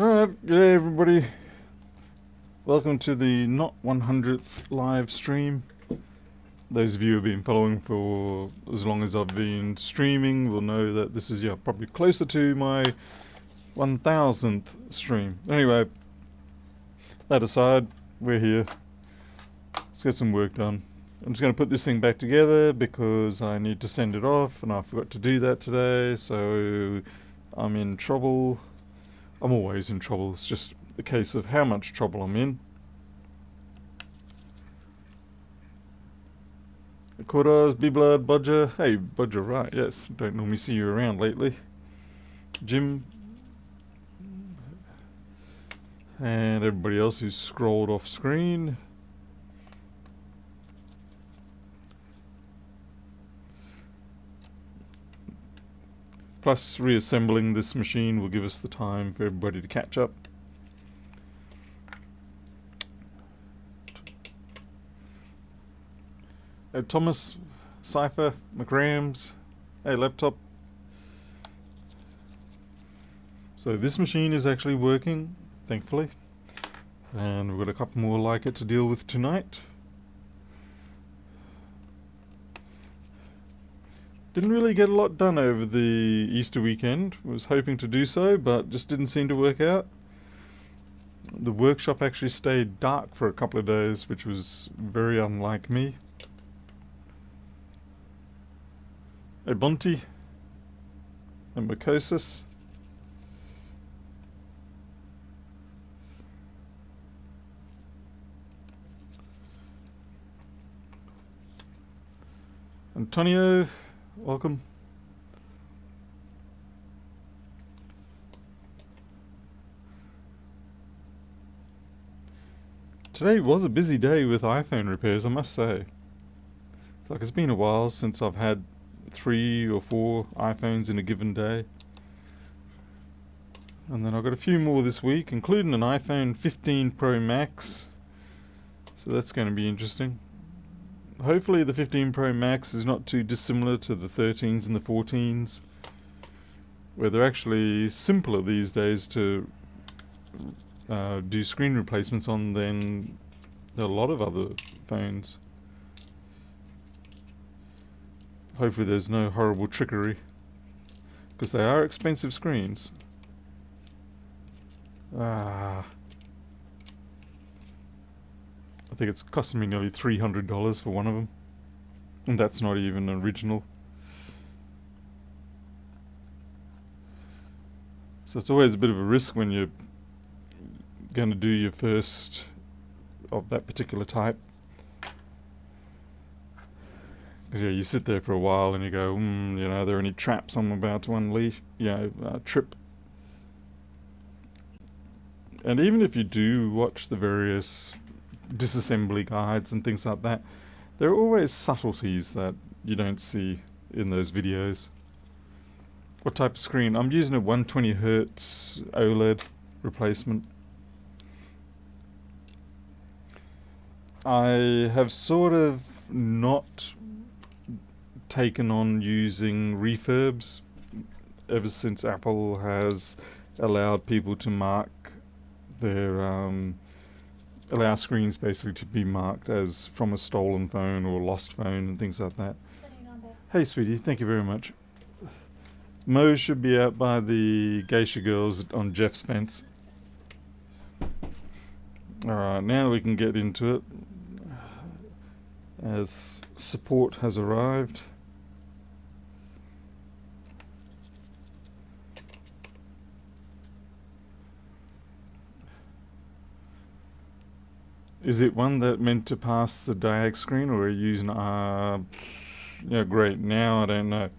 Alright, g'day everybody. Welcome to the not 100th live stream. Those of you who have been following for as long as I've been streaming will know that this is probably closer to my 1000th stream. Anyway, that aside, we're here. Let's get some work done. I'm just going to put this thing back together because I need to send it off and I forgot to do that today, so I'm in trouble. I'm always in trouble. It's just a case of how much trouble I'm in. Kodas, B-Blood, Bodger. Hey, Bodger, right, yes. Don't normally see you around lately. Jim. And everybody else who's scrolled off screen. Plus, reassembling this machine will give us the time for everybody to catch up. Hey, Thomas, Cypher, McRams, hey, laptop. So this machine is actually working, thankfully. And we've got a couple more like it to deal with tonight. Didn't really get a lot done over the Easter weekend. Was hoping to do so, but just didn't seem to work out. The workshop actually stayed dark for a couple of days, which was very unlike me. Hey, Bonti. And Mycosis. Antonio. Welcome. Today was a busy day with iPhone repairs, I must say. It's like it's been a while since I've had 3 or 4 iPhones in a given day. And then I've got a few more this week, including an iPhone 15 Pro Max. So that's going to be interesting. Hopefully the 15 Pro Max is not too dissimilar to the 13s and the 14s, where they're actually simpler these days to do screen replacements on than a lot of other phones. Hopefully there's no horrible trickery, because they are expensive screens. I think it's costing me nearly $300 for one of them. And that's not even original. So it's always a bit of a risk when you're going to do your first of that particular type. Yeah, you sit there for a while and you go, are there any traps I'm about to unleash? Trip. And even if you do watch the various disassembly guides and things like that, there are always subtleties that you don't see in those videos. What type of screen? I'm using a 120Hz OLED replacement. I have sort of not taken on using refurbs ever since Apple has allowed people to mark their allow screens basically to be marked as from a stolen phone or lost phone and things like that. Hey sweetie, thank you very much. Mo should be out by the geisha girls on Jeff's fence. Alright, now we can get into it as support has arrived. Is it one that meant to pass the diag screen, or are you using yeah, great, now I don't know.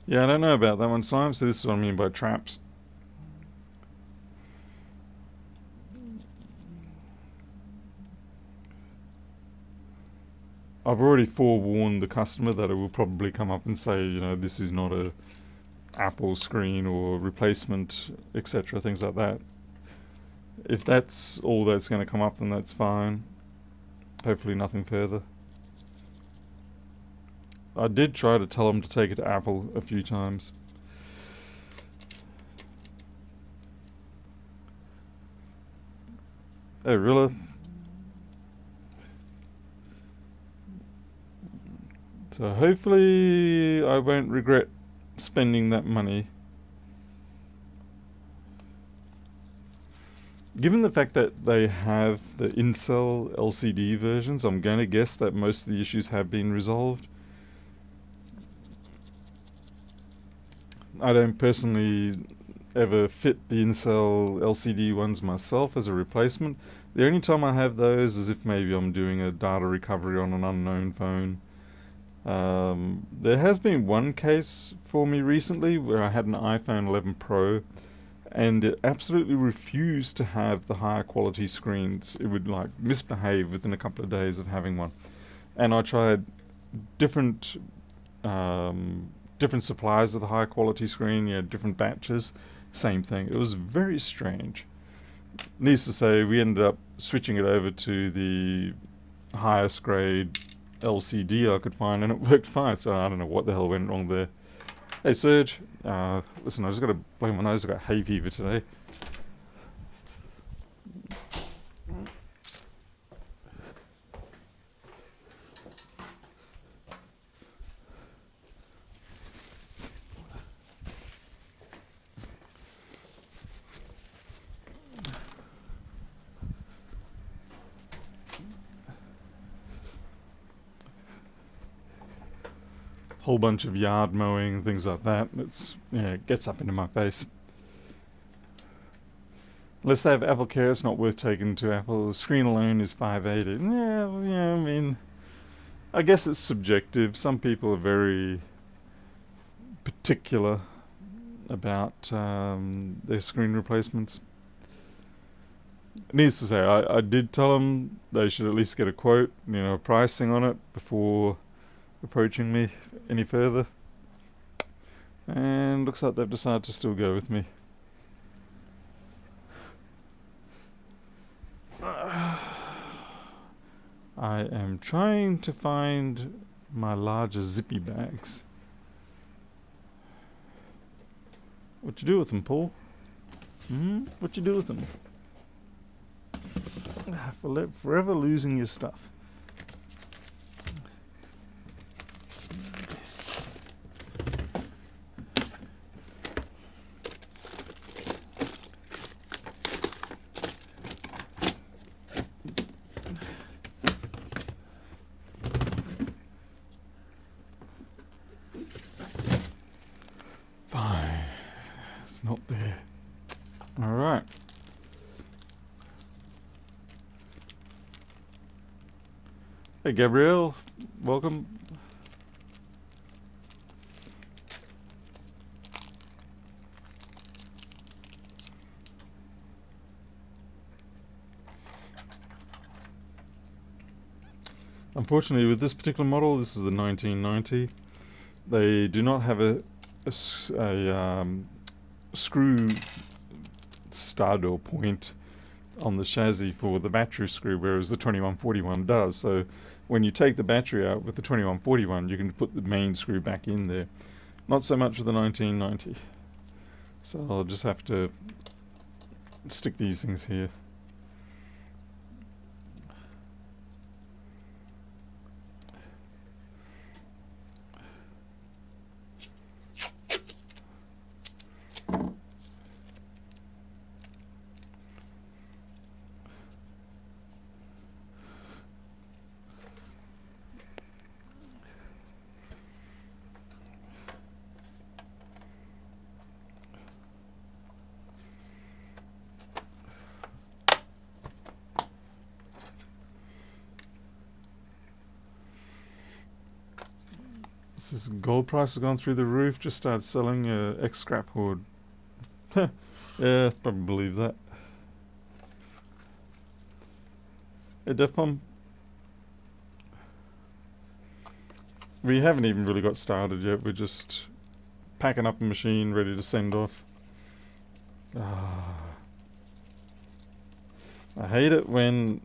Yeah, I don't know about that one, Simon, so this is what I mean by traps. I've already forewarned the customer that it will probably come up and say, this is not a Apple screen or replacement, etc., things like that. If that's all that's going to come up, then that's fine. Hopefully nothing further. I did try to tell them to take it to Apple a few times. Oh, really? So hopefully I won't regret spending that money. Given the fact that they have the in-cell LCD versions, I'm going to guess that most of the issues have been resolved. I don't personally ever fit the in-cell LCD ones myself as a replacement. The only time I have those is if maybe I'm doing a data recovery on an unknown phone. There has been one case for me recently where I had an iPhone 11 Pro and it absolutely refused to have the higher quality screens. It would like misbehave within a couple of days of having one. And I tried different different suppliers of the high quality screen, different batches, same thing. It was very strange. Needless to say, we ended up switching it over to the highest grade LCD I could find, and it worked fine. So I don't know what the hell went wrong there. Hey Serge, listen, I just got to blow my nose. I got hay fever today. Whole bunch of yard mowing, things like that. It gets up into my face. Unless they have Apple Care, it's not worth taking to Apple. The screen alone is $580. I mean, I guess it's subjective. Some people are very particular about their screen replacements. Needless to say, I did tell them they should at least get a quote, pricing on it before approaching me any further. And looks like they've decided to still go with me. I am trying to find my larger zippy bags. What you do with them, Paul? What you do with them? Forever losing your stuff. Fine. It's not there. Alright. Hey Gabrielle, welcome. Unfortunately, with this particular model, this is the 1990, they do not have a screw stud or point on the chassis for the battery screw, whereas the 2141 does. So when you take the battery out with the 2141, you can put the main screw back in there. Not so much with the 1990. So I'll just have to stick these things here. This gold price has gone through the roof. Just started selling X-scrap hoard. Yeah, probably believe that. Hey, Defcom. We haven't even really got started yet. We're just packing up a machine, ready to send off. I hate it when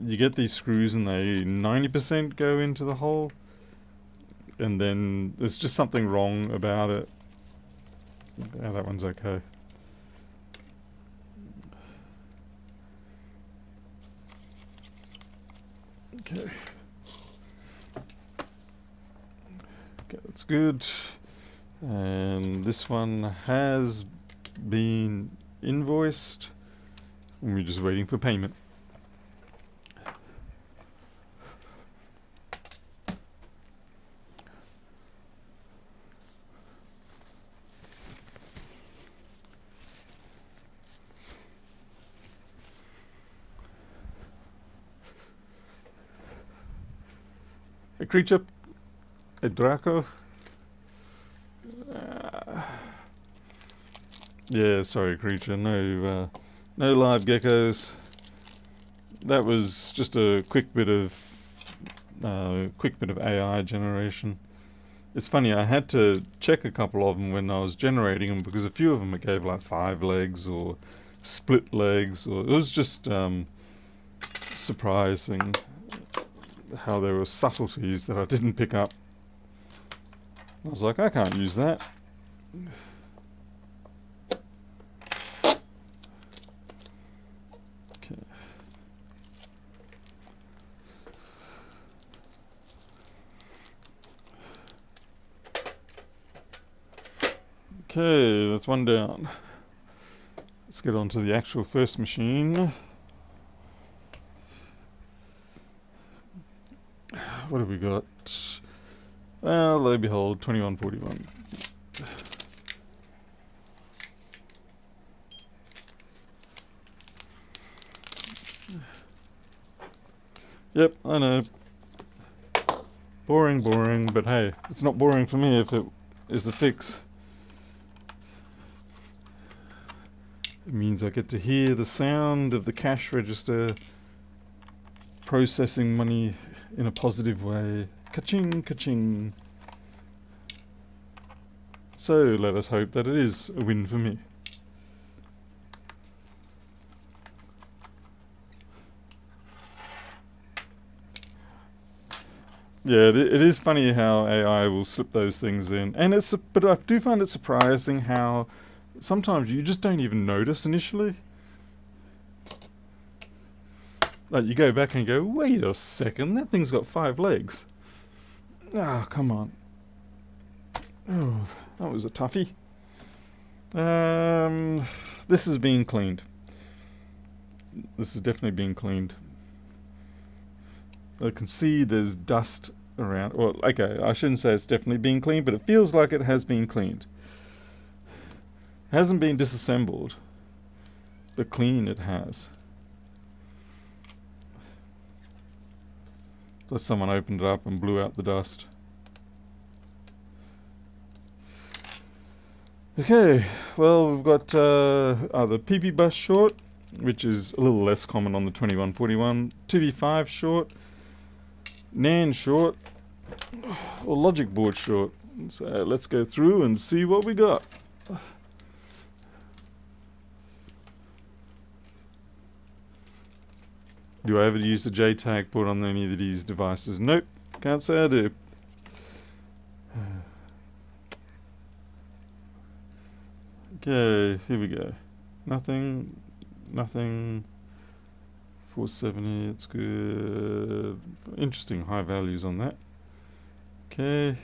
you get these screws and they 90% go into the hole, and then there's just something wrong about it. Yeah, that one's okay. Okay. Okay, that's good. And this one has been invoiced, and we're just waiting for payment. A creature, a Draco. Yeah, sorry, creature. No, no live geckos. That was just a quick bit of AI generation. It's funny, I had to check a couple of them when I was generating them because a few of them it gave like 5 legs or split legs, or it was just surprising how there were subtleties that I didn't pick up. I was like, I can't use that. Okay. Okay, that's one down. Let's get on to the actual first machine. What have we got? Well, lo and behold, 2141. Yep, I know. Boring, boring, but hey, it's not boring for me if it is a fix. It means I get to hear the sound of the cash register processing money in a positive way. Ka-ching, ka-ching. So let us hope that it is a win for me. Yeah, it is funny how AI will slip those things in, and but I do find it surprising how sometimes you just don't even notice initially. Like you go back and go, wait a second, that thing's got 5 legs. Ah, come on. Oh, that was a toughie. This is being cleaned. This is definitely being cleaned. I can see there's dust around. Well, okay, I shouldn't say it's definitely being cleaned, but it feels like it has been cleaned. It hasn't been disassembled, but clean it has. Unless someone opened it up and blew out the dust. Okay, well, we've got the PP bus short, which is a little less common on the 2141, 2v5 short, NAND short, or logic board short. So let's go through and see what we got. Do I ever use the JTAG port on any of these devices? Nope, can't say I do. Okay, here we go. Nothing. 470, it's good. Interesting high values on that. Okay.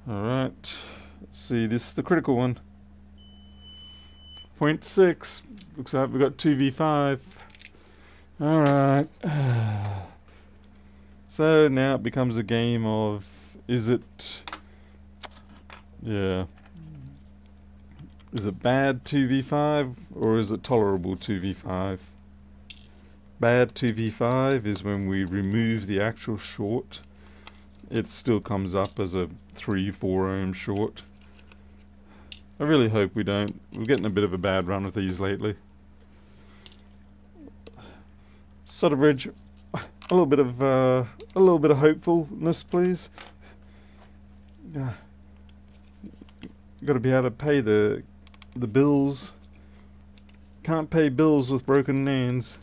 Alright. Let's see, this is the critical one. 0.6. Looks like we've got 2v5. Alright. So now it becomes a game of, is it... Yeah. Is it bad 2v5 or is it tolerable 2v5? Bad 2v5 is when we remove the actual short. It still comes up as a 3-4 ohm short. I really hope we don't. We're getting a bit of a bad run with these lately. Solder bridge, a little bit of hopefulness, please. Got to be able to pay the bills. Can't pay bills with broken NANDs.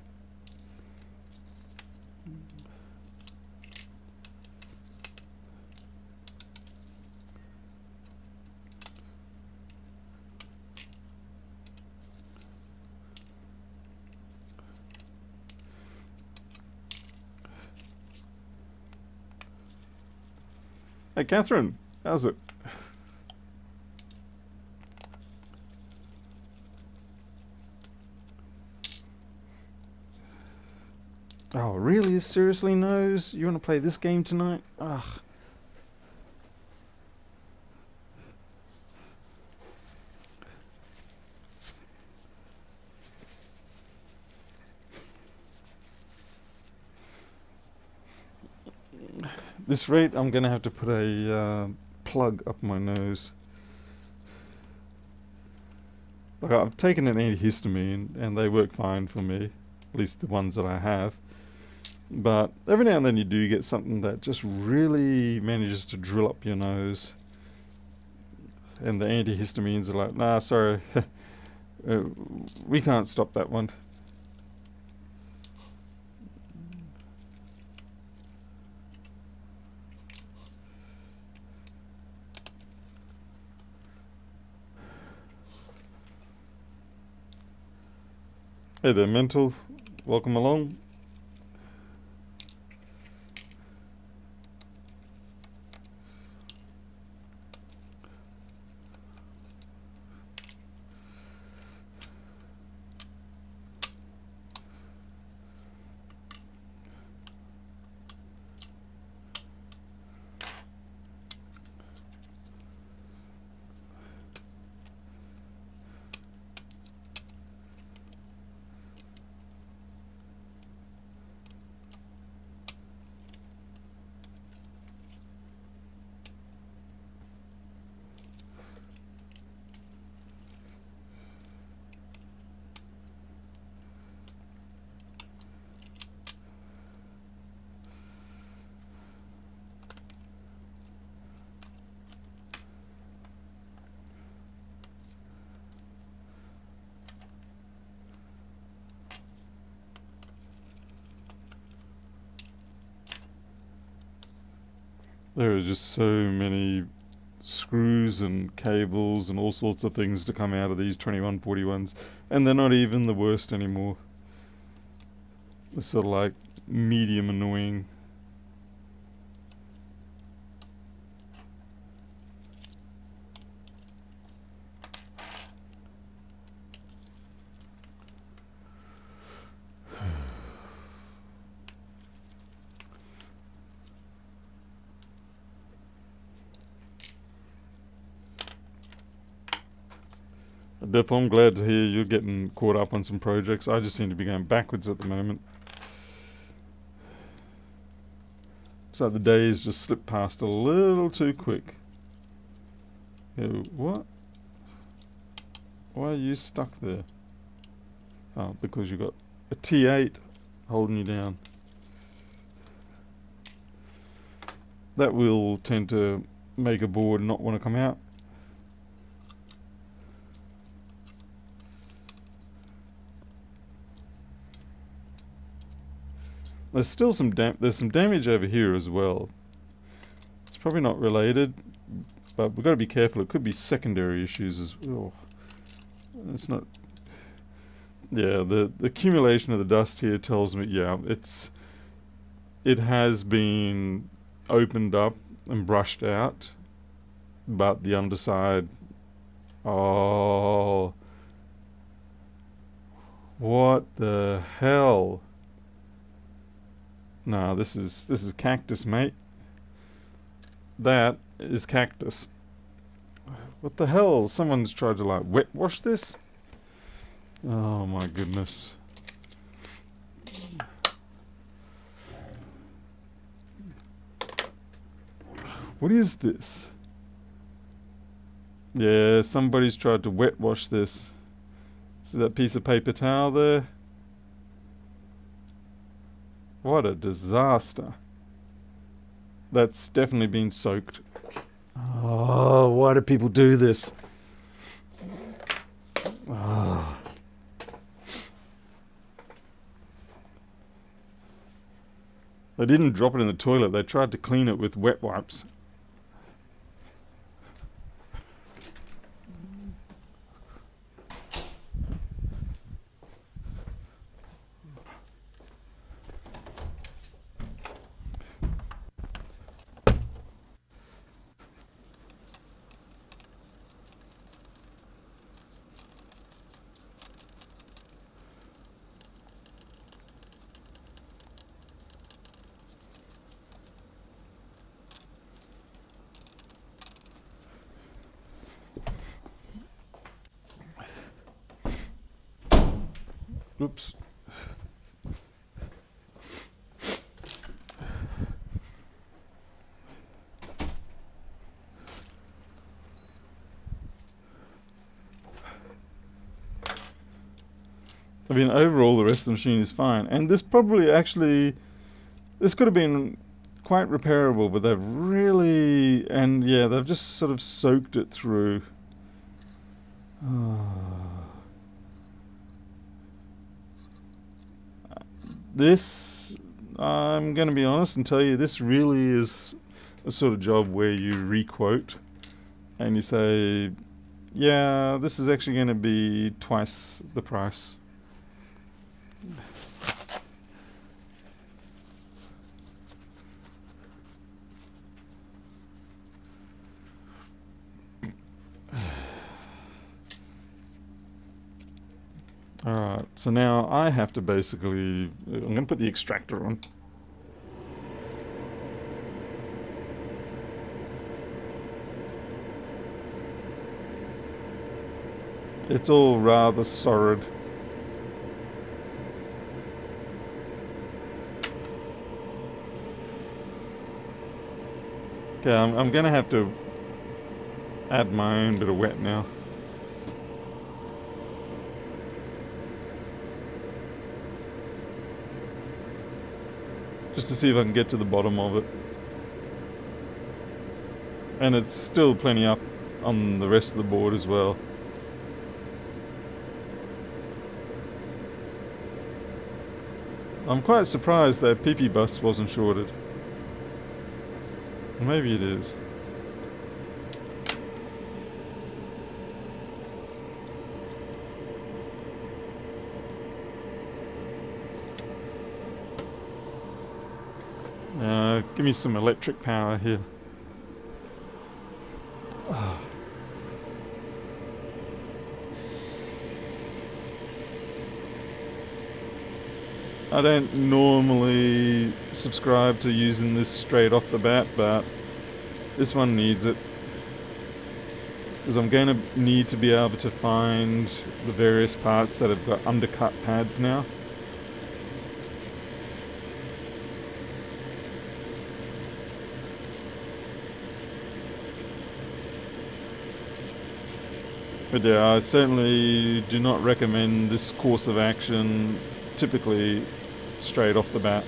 Hey, Catherine, how's it? Oh, really? Seriously, Nose? You want to play this game tonight? Ugh. This rate, I'm going to have to put a plug up my nose. Like, I've taken an antihistamine and they work fine for me, at least the ones that I have. But every now and then you do get something that just really manages to drill up your nose. And the antihistamines are like, nah, sorry, we can't stop that one. Hey there, Mental. Welcome along. There are just so many screws and cables and all sorts of things to come out of these 2141s, and they're not even the worst anymore. They're sort of like medium annoying. Def, I'm glad to hear you're getting caught up on some projects. I just seem to be going backwards at the moment. So the days just slip past a little too quick. What? Why are you stuck there? Oh, because you got a T8 holding you down. That will tend to make a board not want to come out. There's still some damage over here as well. It's probably not related, but we've got to be careful. It could be secondary issues as well. It's not. Yeah, the accumulation of the dust here tells me, yeah, it has been opened up and brushed out, but the underside. Oh, what the hell? No, this is cactus, mate. That is cactus. What the hell? Someone's tried to like wet wash this? Oh my goodness. What is this? Yeah, somebody's tried to wet wash this. See that piece of paper towel there? What a disaster. That's definitely been soaked. Oh, why do people do this? Oh. They didn't drop it in the toilet. They tried to clean it with wet wipes. Oops. I mean, overall, the rest of the machine is fine. And this probably actually, this could have been quite repairable, but they've really, and yeah, they've just sort of soaked it through. This, I'm going to be honest and tell you, this really is a sort of job where you requote and you say, yeah, this is actually going to be twice the price. Alright, so now I have to basically, I'm going to put the extractor on. It's all rather solid. Okay, I'm going to have to add my own bit of wet now. Just to see if I can get to the bottom of it. And it's still plenty up on the rest of the board as well. I'm quite surprised that PP bus wasn't shorted. Maybe it is. Give me some electric power here. I don't normally subscribe to using this straight off the bat, but this one needs it. Because I'm going to need to be able to find the various parts that have got undercut pads now. But yeah, I certainly do not recommend this course of action typically straight off the bat.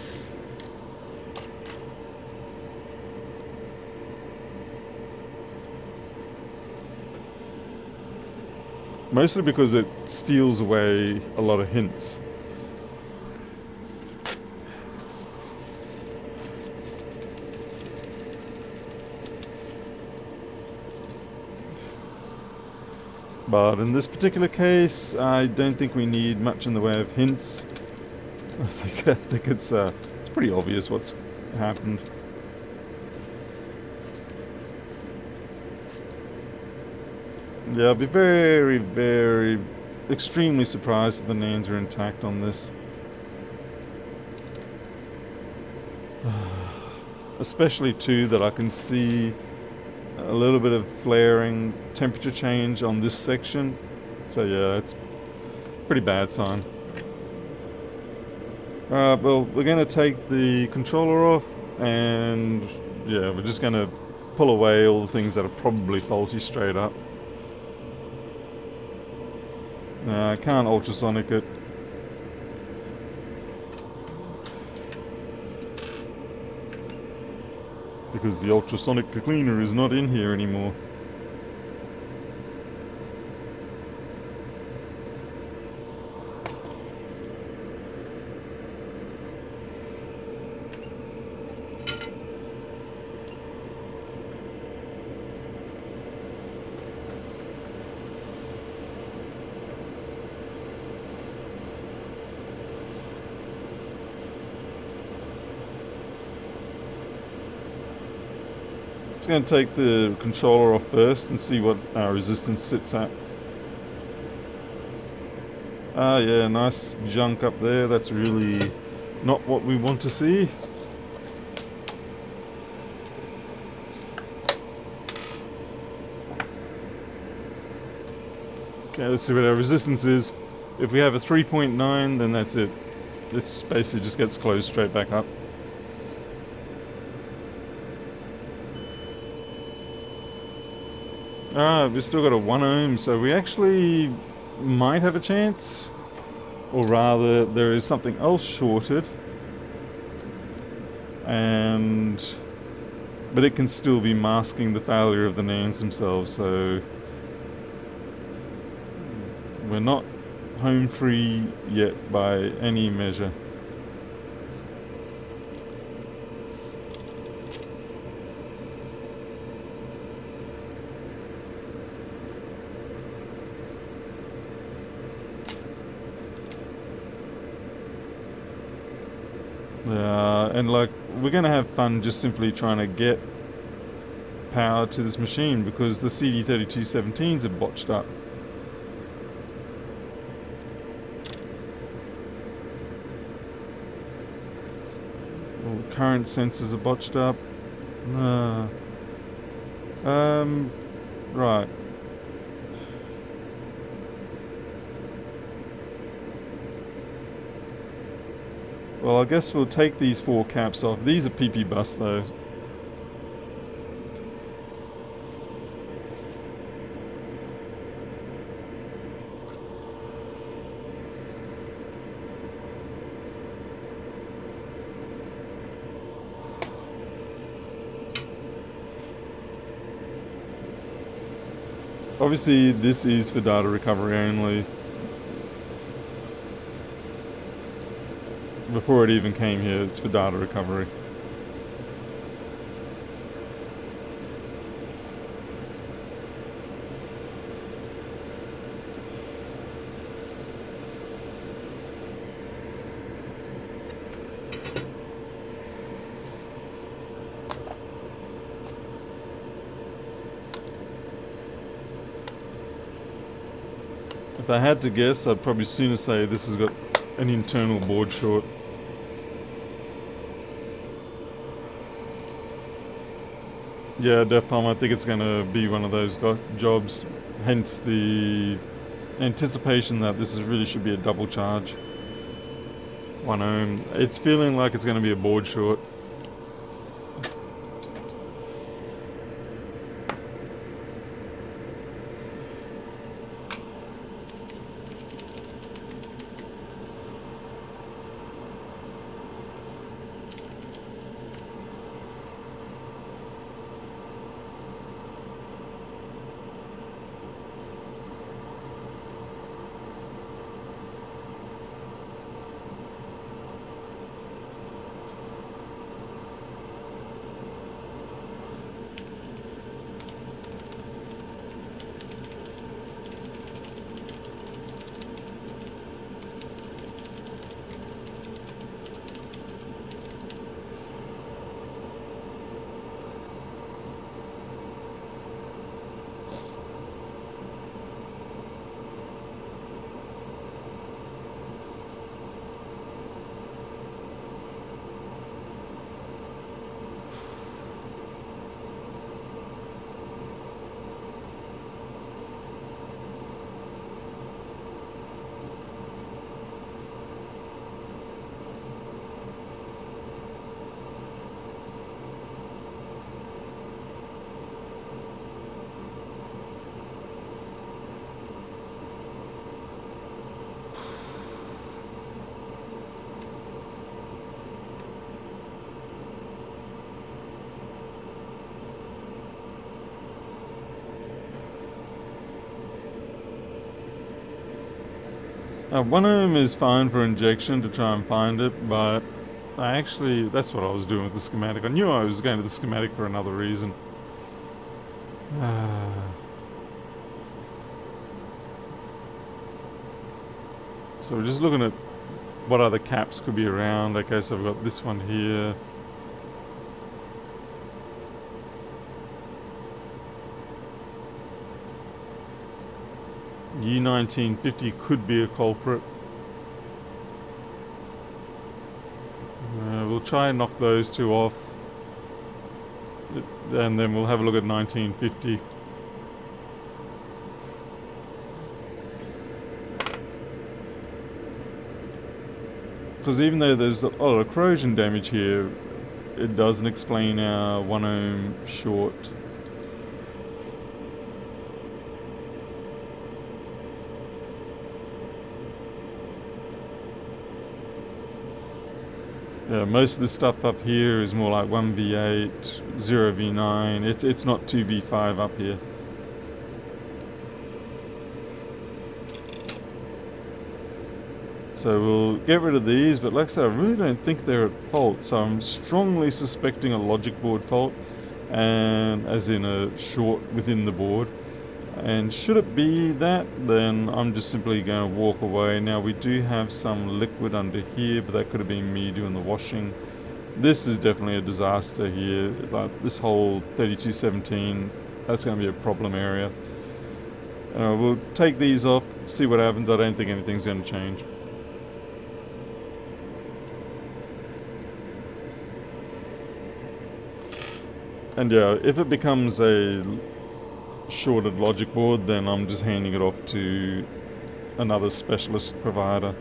Mostly because it steals away a lot of hints. But in this particular case, I don't think we need much in the way of hints. I think it's pretty obvious what's happened. Yeah, I'll be very, very, extremely surprised if the nails are intact on this. Especially too that I can see a little bit of flaring temperature change on this section. So yeah, it's a pretty bad sign. Alright, well, we're going to take the controller off and yeah, we're just going to pull away all the things that are probably faulty straight up. I can't ultrasonic it. Because the ultrasonic cleaner is not in here anymore. It's going to take the controller off first and see what our resistance sits at. Ah yeah, nice junk up there. That's really not what we want to see. Okay, let's see what our resistance is. If we have a 3.9, then that's it. This basically just gets closed straight back up. We've still got a 1 ohm, so we actually might have a chance. Or rather, there is something else shorted. But it can still be masking the failure of the NANDs themselves, so we're not home free yet by any measure. And like, we're gonna have fun just simply trying to get power to this machine because the CD3217s are botched up. All the current sensors are botched up. Right. Well, I guess we'll take these 4 caps off. These are PP bus though. Obviously, this is for data recovery only. Before it even came here, it's for data recovery. If I had to guess, I'd probably sooner say this has got an internal board short. Yeah, DEFCON, I think it's going to be one of those jobs, hence the anticipation that this really should be a double charge. 1 ohm. It's feeling like it's going to be a board short. One of them is fine for injection to try and find it, but that's what I was doing with the schematic. I knew I was going to the schematic for another reason. So we're just looking at what other caps could be around. Okay, so we've got this one here. U1950 could be a culprit. We'll try and knock those 2 off, and then we'll have a look at 1950. Because even though there's a lot of corrosion damage here, it doesn't explain our 1 ohm short. Yeah, most of the stuff up here is more like 1v8, 0v9. It's not 2v5 up here. So we'll get rid of these, but like I said, I really don't think they're at fault. So I'm strongly suspecting a logic board fault, and as in a short within the board. And should it be that, then I'm just simply going to walk away. Now we do have some liquid under here, but that could have been me doing the washing. This is definitely a disaster here. Like this whole 3217, that's going to be a problem area. We'll take these off, see what happens. I don't think anything's going to change. And yeah, if it becomes a shorted logic board, then I'm just handing it off to another specialist provider.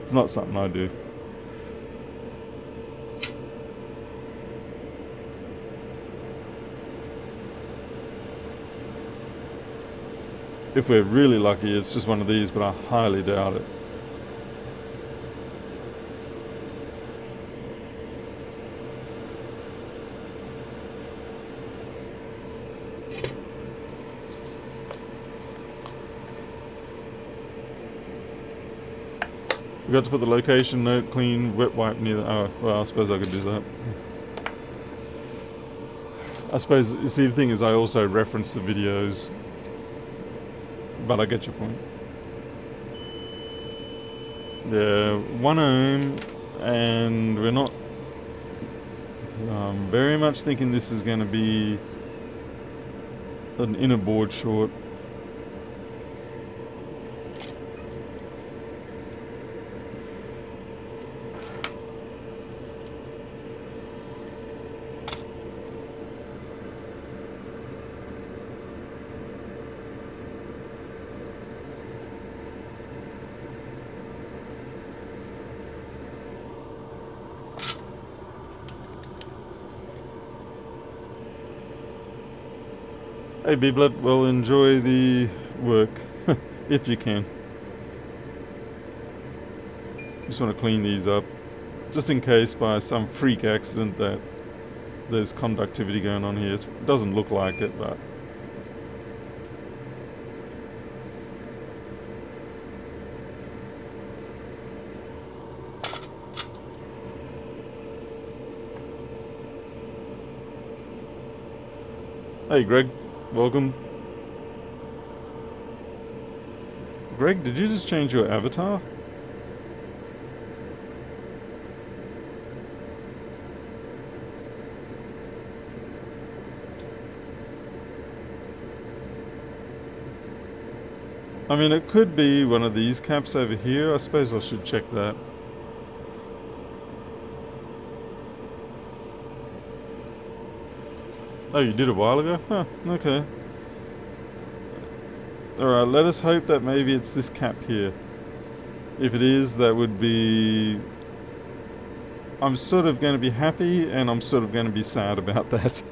It's not something I do. If we're really lucky, it's just one of these, but I highly doubt it. Forgot to put the location note, clean, wet wipe near the... Oh, well, I suppose I could do that. I suppose, you see, the thing is I also reference the videos, but I get your point. Yeah, 1 ohm, and we're not... I'm very much thinking this is going to be an inner board short. Hey Biblet, well, enjoy the work, if you can. Just want to clean these up, just in case by some freak accident that there's conductivity going on here. It doesn't look like it, but... Hey Greg, welcome. Greg, did you just change your avatar? I mean, it could be one of these caps over here. I suppose I should check that. Oh, you did a while ago? Huh, okay. Alright, let us hope that maybe it's this cap here. If it is, that would be... I'm sort of going to be happy, and I'm sort of going to be sad about that.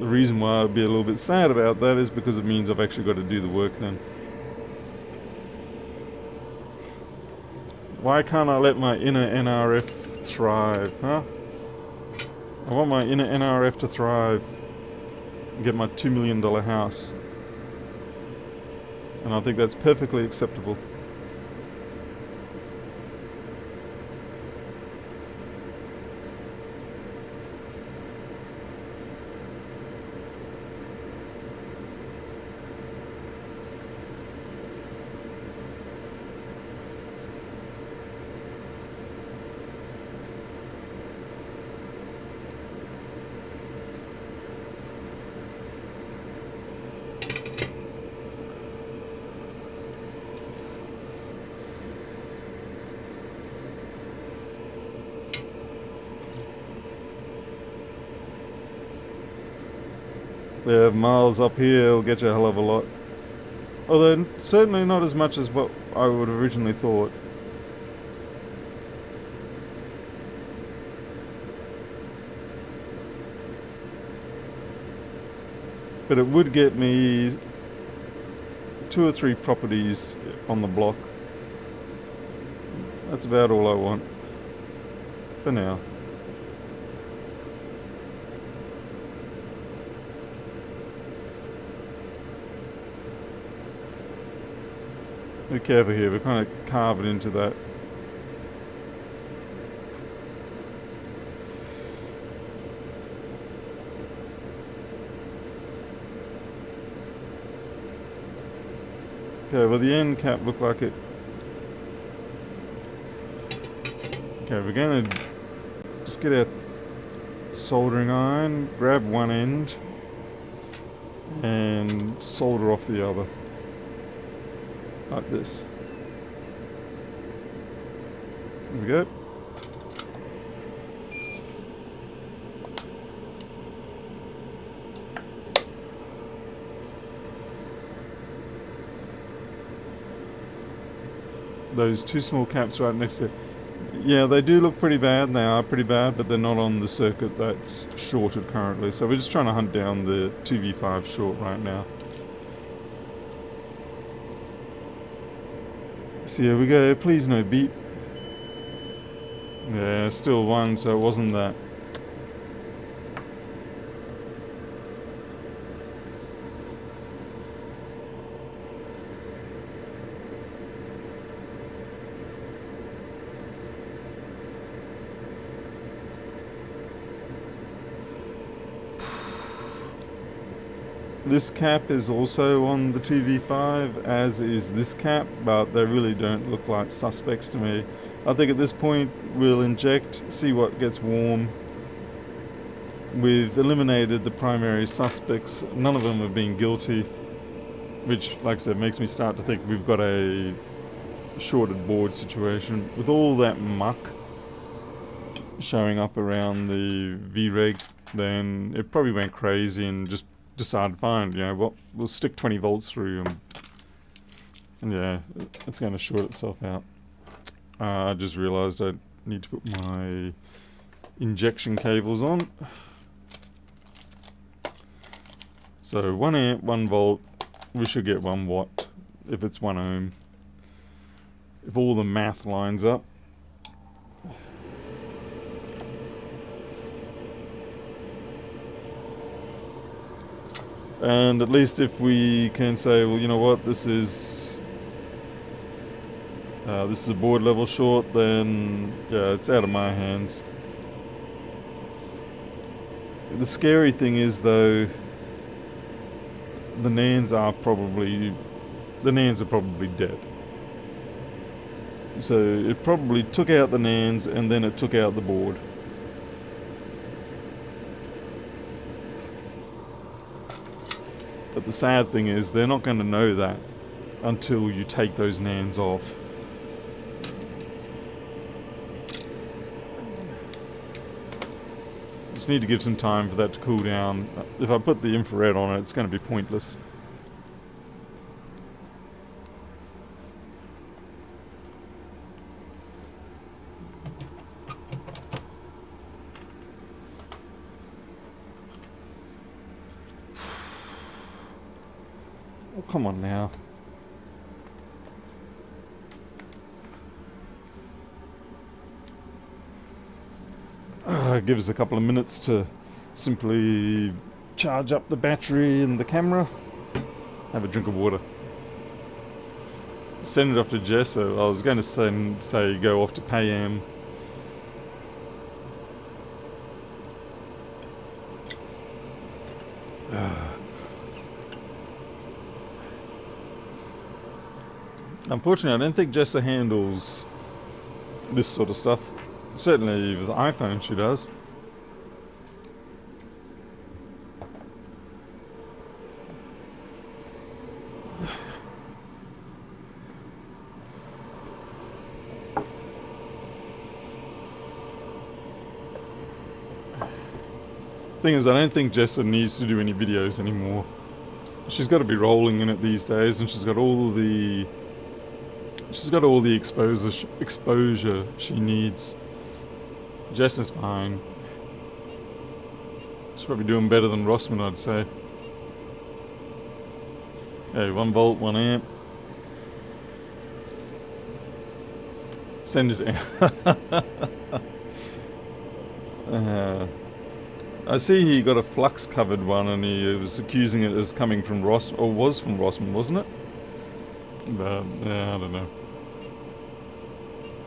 The reason why I'd be a little bit sad about that is because it means I've actually got to do the work then. Why can't I let my inner NRF thrive, huh? I want my inner NRF to thrive and get my $2 million house. And I think that's perfectly acceptable. Yeah, miles up here will get you a hell of a lot. Although certainly not as much as what I would have originally thought. but it would get me 2 or 3 properties on the block. That's about all I want for now. Be careful here, we're kind of carving into that. Okay, well the end cap looked like it. Okay, we're going to just get our soldering iron, grab one end, and solder off the other. Like this. There we go. Those 2 small caps right next to it. Yeah, they do look pretty bad. They are pretty bad, but they're not on the circuit that's shorted currently. So we're just trying to hunt down the 2v5 short right now. So here we go. Please no beep. Yeah, still 1, so it wasn't that. This cap is also on the 2v5, as is this cap, but they really don't look like suspects to me. I think at this point we'll inject, see what gets warm. We've eliminated the primary suspects. None of them have been guilty, which, like I said, makes me start to think we've got a shorted board situation. With all that muck showing up around the V-Reg, then it probably went crazy and just decided, fine, you know what, we'll stick 20 volts through and yeah, it's going to short itself out. I just realized I need to put my injection cables on. So 1 amp, 1 volt, we should get 1 watt if it's 1 ohm. If all the math lines up. And at least if we can say, well, you know what, this is a board level short, then yeah, it's out of my hands. The scary thing is, though, the NANDs are probably dead. So it probably took out the NANDs and then it took out the board. But the sad thing is, they're not going to know that until you take those NANDs off. Just need to give some time for that to cool down. If I put the infrared on it, it's going to be pointless. Oh, come on now. Give us a couple of minutes to simply charge up the battery and the camera. Have a drink of water. Send it off to Jess. So I was going to say go off to Payam. Unfortunately, I don't think Jessa handles this sort of stuff. Certainly with the iPhone she does. Thing is, I don't think Jessa needs to do any videos anymore. She's got to be rolling in it these days, and she's got all the exposure she needs. Jess is fine. She's probably doing better than Rossman, I'd say. Okay, 1 volt, 1 amp. Send it out. I see he got a flux covered one and he was accusing it as coming from Ross, or was from Rossman, wasn't it? But, yeah, I don't know.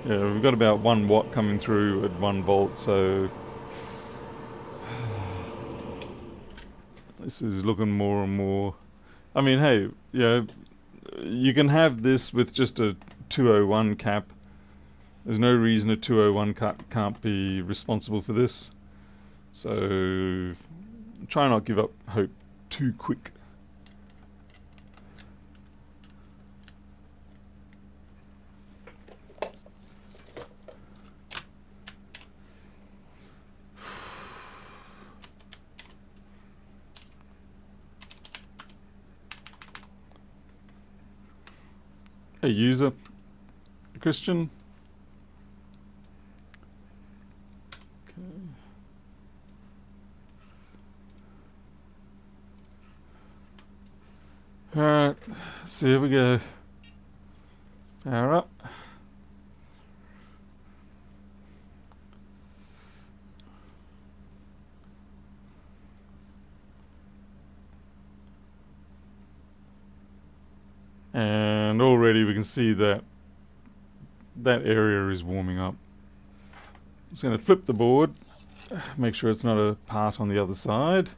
Yeah, we've got about 1 watt coming through at 1 volt, so this is looking more and more. I mean, hey, you can have this with just a 201 cap. There's no reason a 201 cap can't be responsible for this. So try not give up hope too quick. Hey user, Christian. Alright, so here we go. Power up. And already we can see that that area is warming up. I'm just going to flip the board, make sure it's not a part on the other side.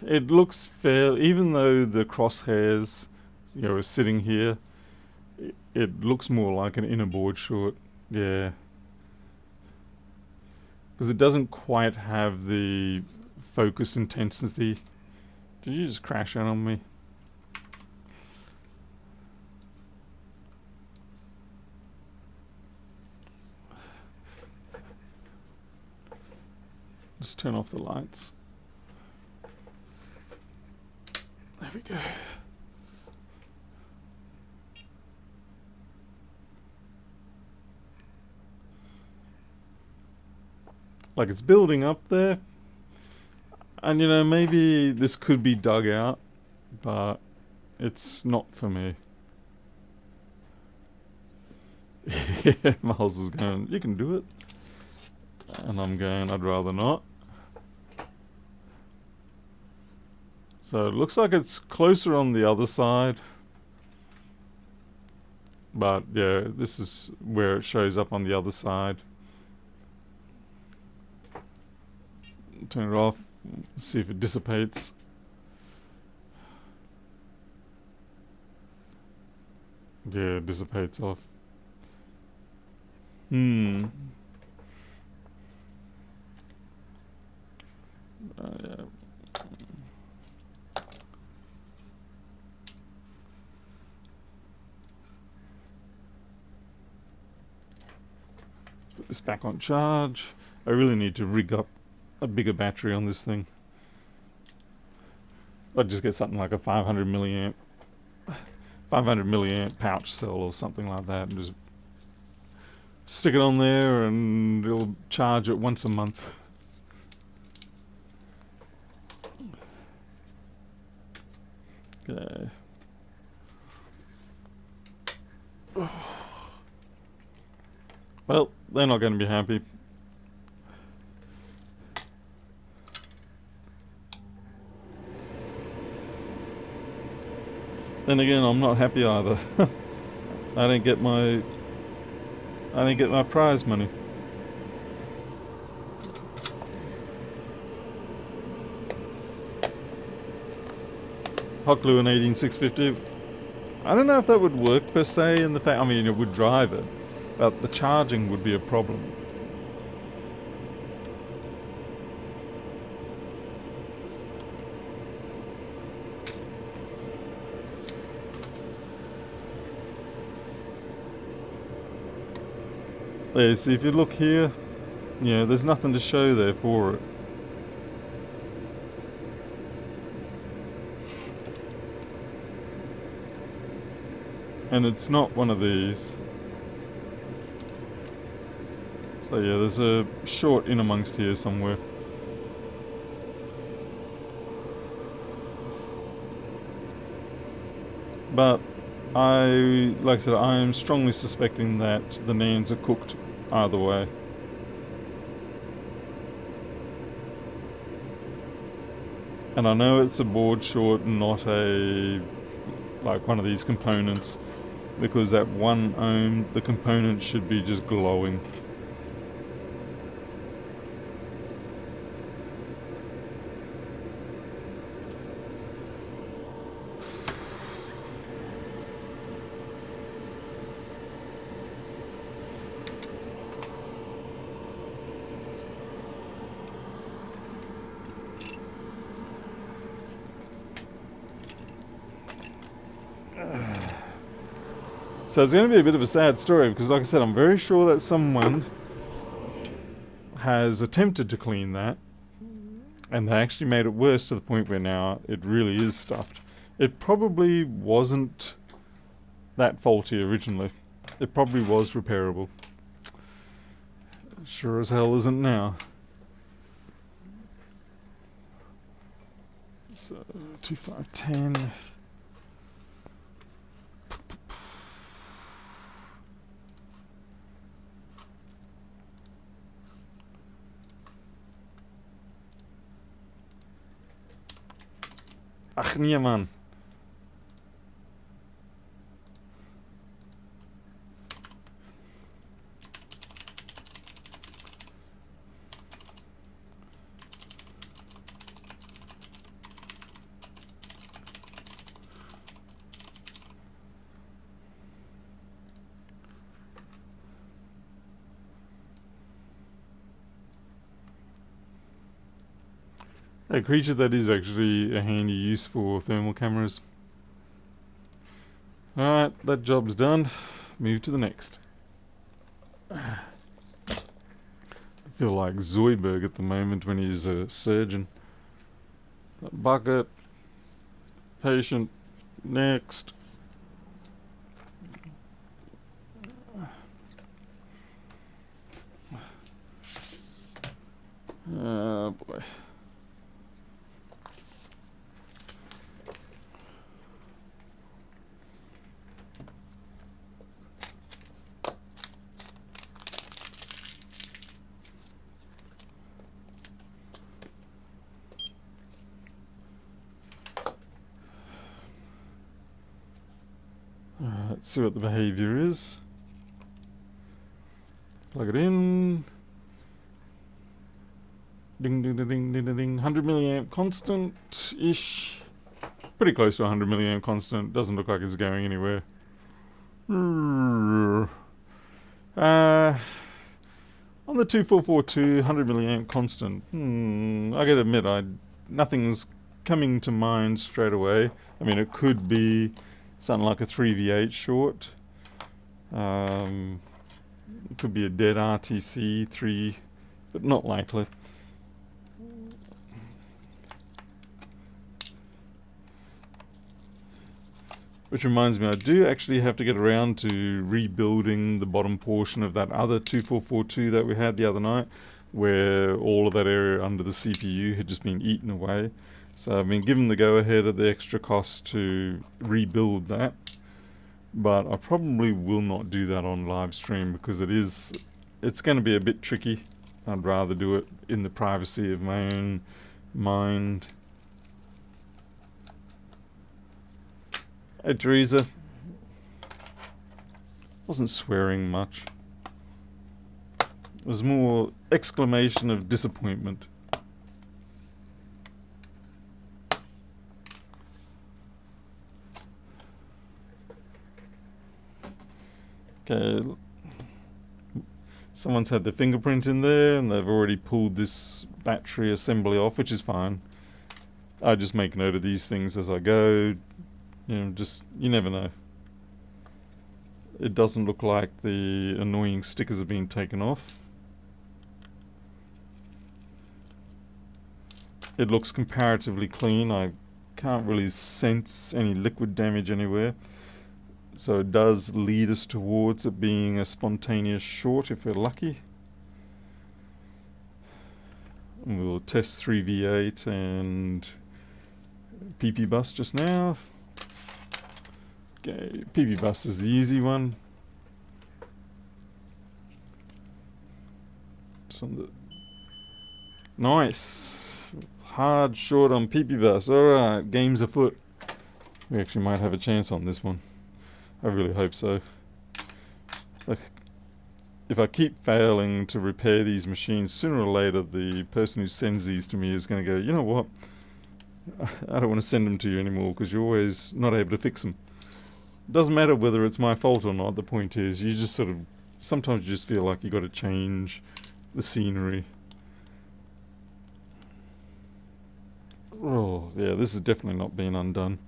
It looks fair, even though the crosshairs, are sitting here. It looks more like an inner board short, yeah, because it doesn't quite have the focus intensity. Did you just crash out on me? Just turn off the lights. There we go. Like it's building up there. And maybe this could be dug out, but it's not for me. Yeah, Miles is going, you can do it. And I'm going, I'd rather not. So it looks like it's closer on the other side. But yeah, this is where it shows up on the other side. Turn it off, see if it dissipates. Yeah, it dissipates off. Yeah. Put this back on charge. I really need to rig up a bigger battery on this thing. I'd just get something like a 500 milliamp pouch cell or something like that, and just stick it on there, and it'll charge it once a month. Okay. Well, they're not going to be happy. Then again, I'm not happy either. I didn't get my prize money. Hot glue and 18650. I don't know if that would work per se in the fact, I mean, it would drive it, but the charging would be a problem. There, see, if you look here, there's nothing to show there for it. And it's not one of these. So yeah, there's a short in amongst here somewhere. But like I said, I am strongly suspecting that the nans are cooked either way. And I know it's a board short, not a like one of these components, because at 1 ohm the component should be just glowing. So it's going to be a bit of a sad story because, like I said, I'm very sure that someone has attempted to clean that and they actually made it worse to the point where now it really is stuffed. It probably wasn't that faulty originally. It probably was repairable. Sure as hell isn't now. So 2510. Ach nee man. A creature that is actually a handy use for thermal cameras. Alright, that job's done. Move to the next. I feel like Zoidberg at the moment when he's a surgeon. Bucket. Patient. Next. Oh boy. Let's see what the behavior is. Plug it in. Ding ding ding ding ding ding ding. 100 milliamp constant-ish. Pretty close to 100 milliamp constant. Doesn't look like it's going anywhere. On the 2442, 100 milliamp constant. I gotta admit, nothing's coming to mind straight away. I mean, it could be something like a 3v8 short. It could be a dead RTC 3, but not likely. Which reminds me, I do actually have to get around to rebuilding the bottom portion of that other 2442 that we had the other night, where all of that area under the CPU had just been eaten away. So I've been given the go-ahead at the extra cost to rebuild that. But I probably will not do that on live stream because it's going to be a bit tricky. I'd rather do it in the privacy of my own mind. Hey Teresa. Wasn't swearing much. It was more exclamation of disappointment. Okay. Someone's had their fingerprint in there and they've already pulled this battery assembly off, which is fine. I just make note of these things as I go. You never know. It doesn't look like the annoying stickers have been taken off. It looks comparatively clean. I can't really sense any liquid damage anywhere. So it does lead us towards it being a spontaneous short if we're lucky. And we'll test 3v8 and PP bus just now. Okay, PB bus is the easy one. Nice. Hard short on PB bus. Alright, game's afoot. We actually might have a chance on this one. I really hope so. Like, if I keep failing to repair these machines, sooner or later the person who sends these to me is going to go, you know what? I don't want to send them to you anymore because you're always not able to fix them. It doesn't matter whether it's my fault or not. The point is, you just sort of, sometimes you just feel like you got to change the scenery. Oh, yeah, this has definitely not been undone.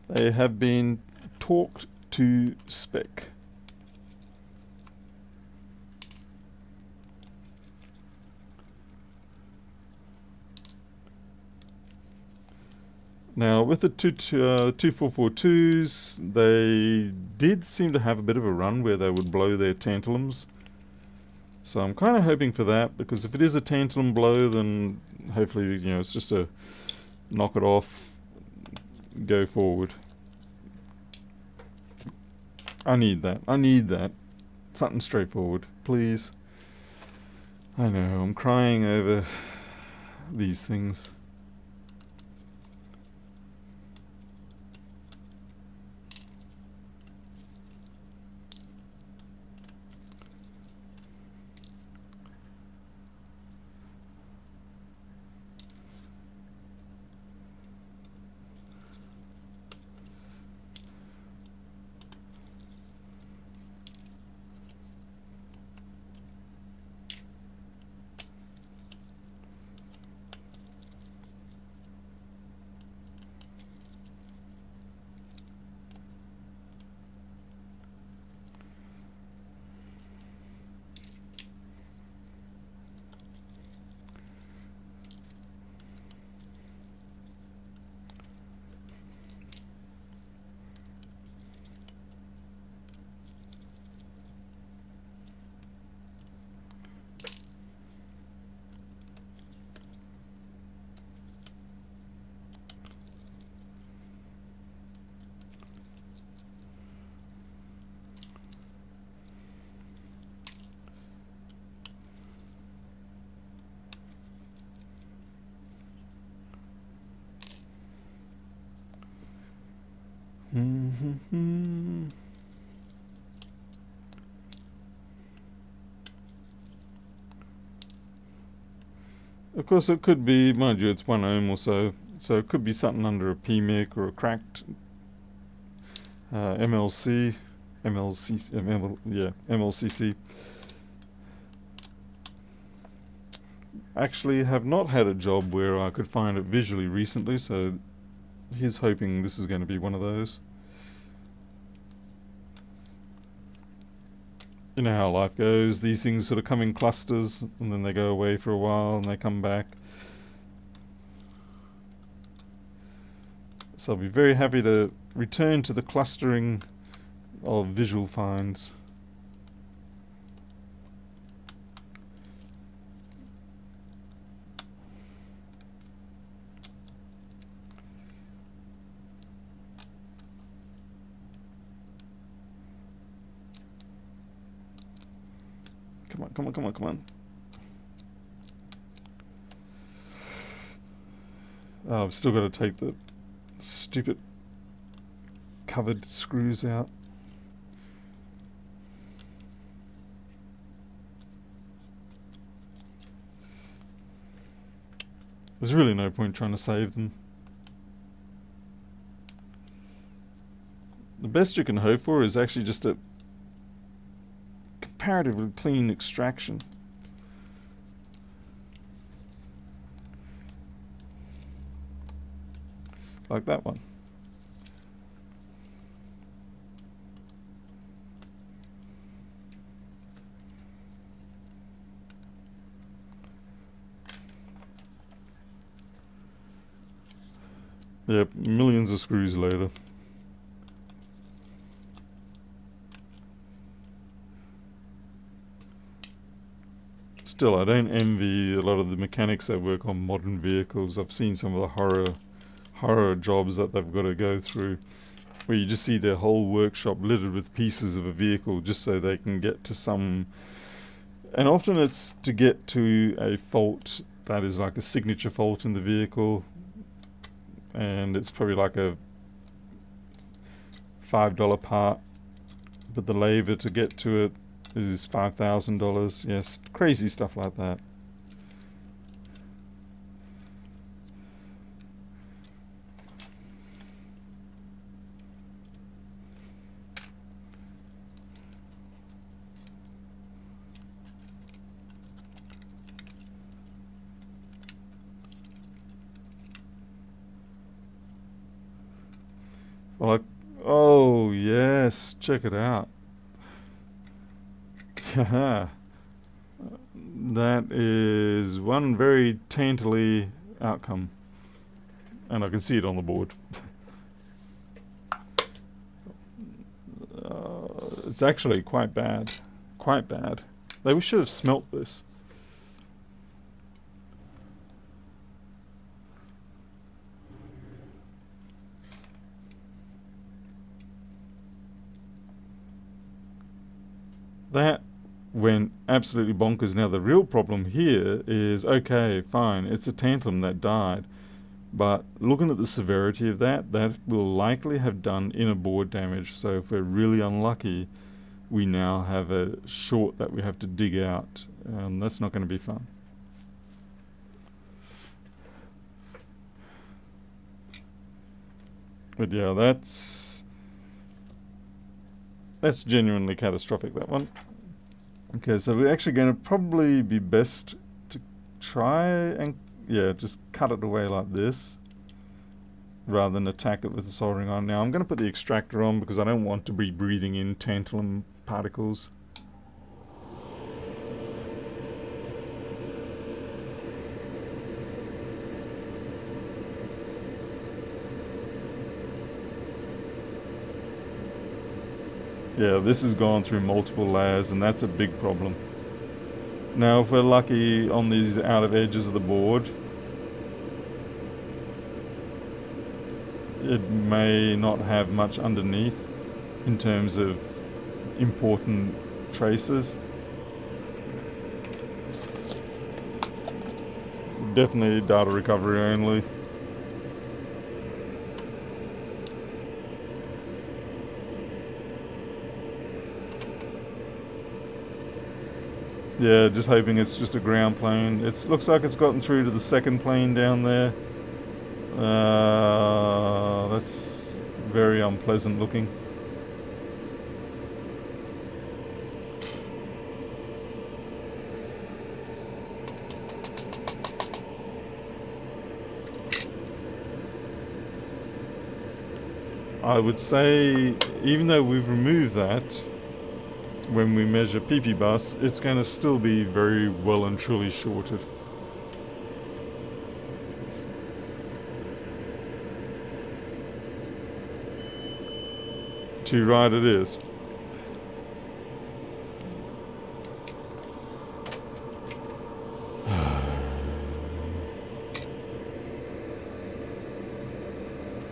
They have been torqued to spec. Now, with the 2442s, they did seem to have a bit of a run where they would blow their tantalums. So I'm kind of hoping for that, because if it is a tantalum blow, then hopefully, you know, it's just a knock it off, go forward. I need that. I need that. Something straightforward, please. I know, I'm crying over these things. Of course, it could be, mind you, it's 1 ohm or so, so it could be something under a PMIC or a cracked MLCC. Actually, have not had a job where I could find it visually recently, so he's hoping this is going to be one of those. You know how life goes, these things sort of come in clusters and then they go away for a while and they come back. So I'll be very happy to return to the clustering of visual finds. Come on, come on, come on, come on. Oh, I've still got to take the stupid covered screws out. There's really no point trying to save them. The best you can hope for is actually just a comparatively clean extraction. Like that one. Yep, millions of screws later. Still, I don't envy a lot of the mechanics that work on modern vehicles. I've seen some of the horror jobs that they've got to go through. where you just see their whole workshop littered with pieces of a vehicle just so they can get to some. And often it's to get to a fault that is like a signature fault in the vehicle, and it's probably like a $5 part, but the labor to get to it is $5,000. Yes, crazy stuff like that. Well, oh yes, check it out. Yeah, that is one very taintly outcome, and I can see it on the board. It's actually quite bad, quite bad. We should have smelt this. That went absolutely bonkers. Now the real problem here is, okay, fine, it's a tantalum that died, but looking at the severity of that will likely have done inner board damage. So if we're really unlucky, we now have a short that we have to dig out, and that's not going to be fun. But yeah, that's genuinely catastrophic, that one. Okay, so we're actually going to probably be best to try and, yeah, just cut it away like this rather than attack it with the soldering iron. Now I'm going to put the extractor on because I don't want to be breathing in tantalum particles. Yeah, this has gone through multiple layers, and that's a big problem. Now, if we're lucky on these outer edges of the board, it may not have much underneath in terms of important traces. Definitely data recovery only. Yeah, just hoping it's just a ground plane. It looks like it's gotten through to the second plane down there. That's very unpleasant looking. I would say, even though we've removed that, when we measure PP bus, it's going to still be very well and truly shorted. Too right it is.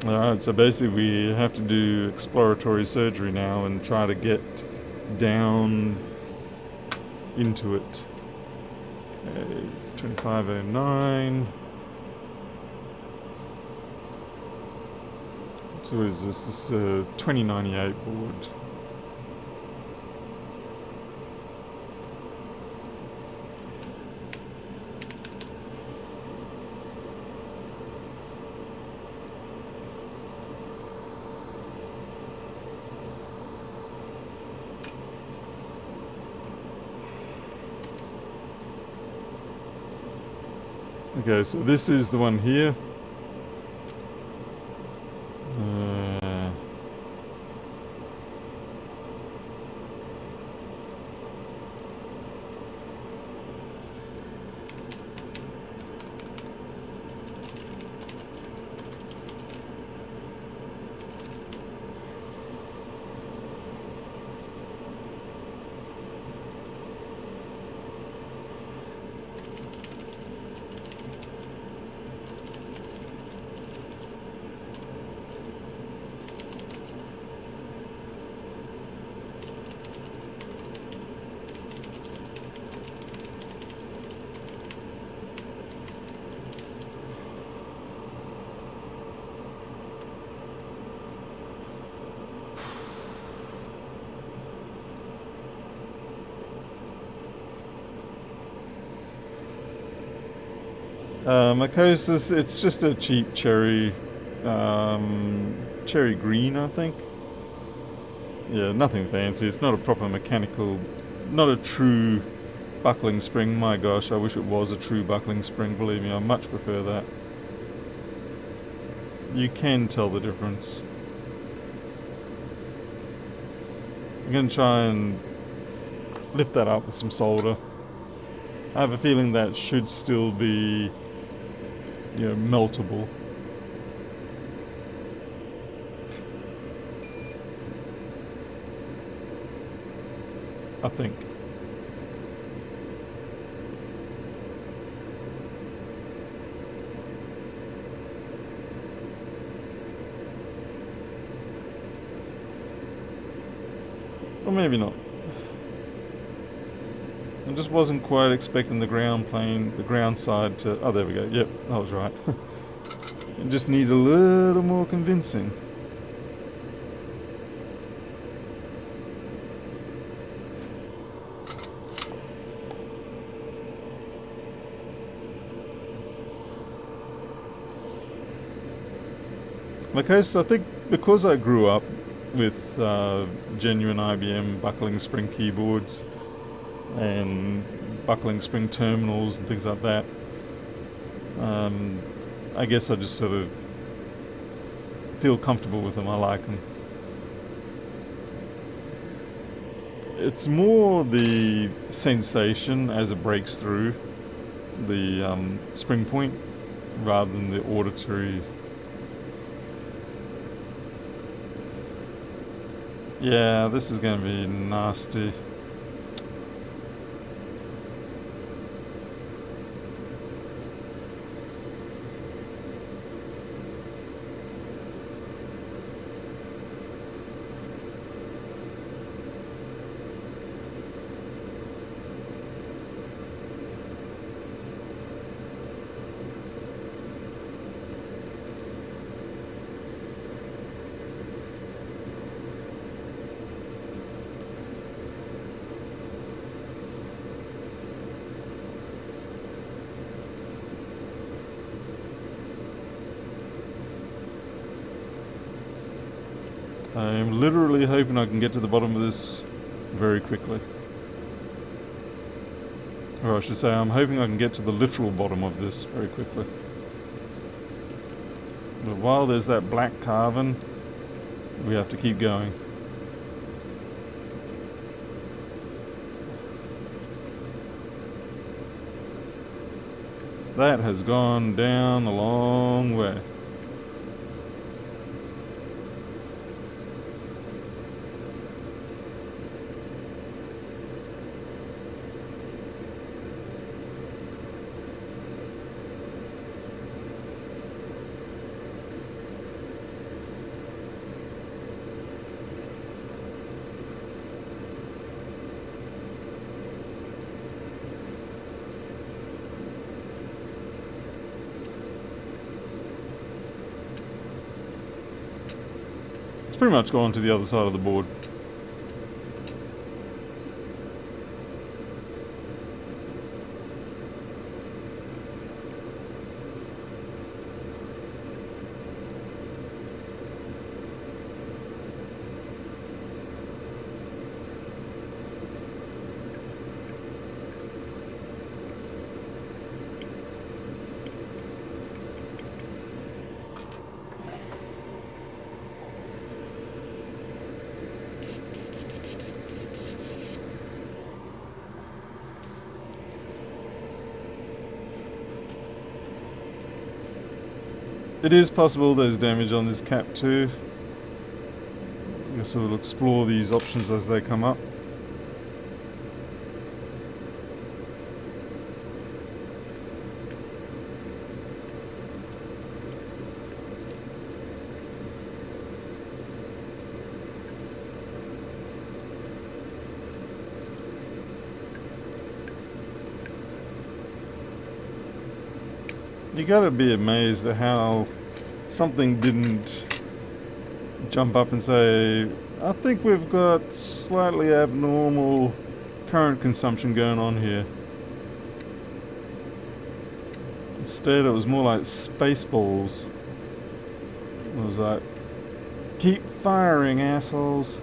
Alright, so basically we have to do exploratory surgery now and try to get down into it. 2509. So what is this? This is a 2098 board. Okay, so this is the one here. Mycosis, it's just a cheap cherry green, I think. Yeah, nothing fancy. It's not a proper mechanical, not a true buckling spring. My gosh, I wish it was a true buckling spring. Believe me, I much prefer that. You can tell the difference. I'm going to try and lift that up with some solder. I have a feeling that should still be, meltable. I think. Or maybe not. I just wasn't quite expecting the ground side to... Oh, there we go. Yep, I was right. It just need a little more convincing. Because I think because I grew up with genuine IBM buckling spring keyboards and buckling spring terminals and things like that, I guess I just sort of feel comfortable with them. I like them. It's more the sensation as it breaks through the spring point rather than the auditory. Yeah, this is going to be nasty. I'm literally hoping I can get to the bottom of this very quickly. Or I should say, I'm hoping I can get to the literal bottom of this very quickly. But while there's that black carbon, we have to keep going. That has gone down a long way. Pretty much gone to the other side of the board. It is possible there's damage on this cap too. I guess we'll explore these options as they come up. You gotta be amazed at how something didn't jump up and say, I think we've got slightly abnormal current consumption going on here. Instead, it was more like Spaceballs. It was like, keep firing, assholes.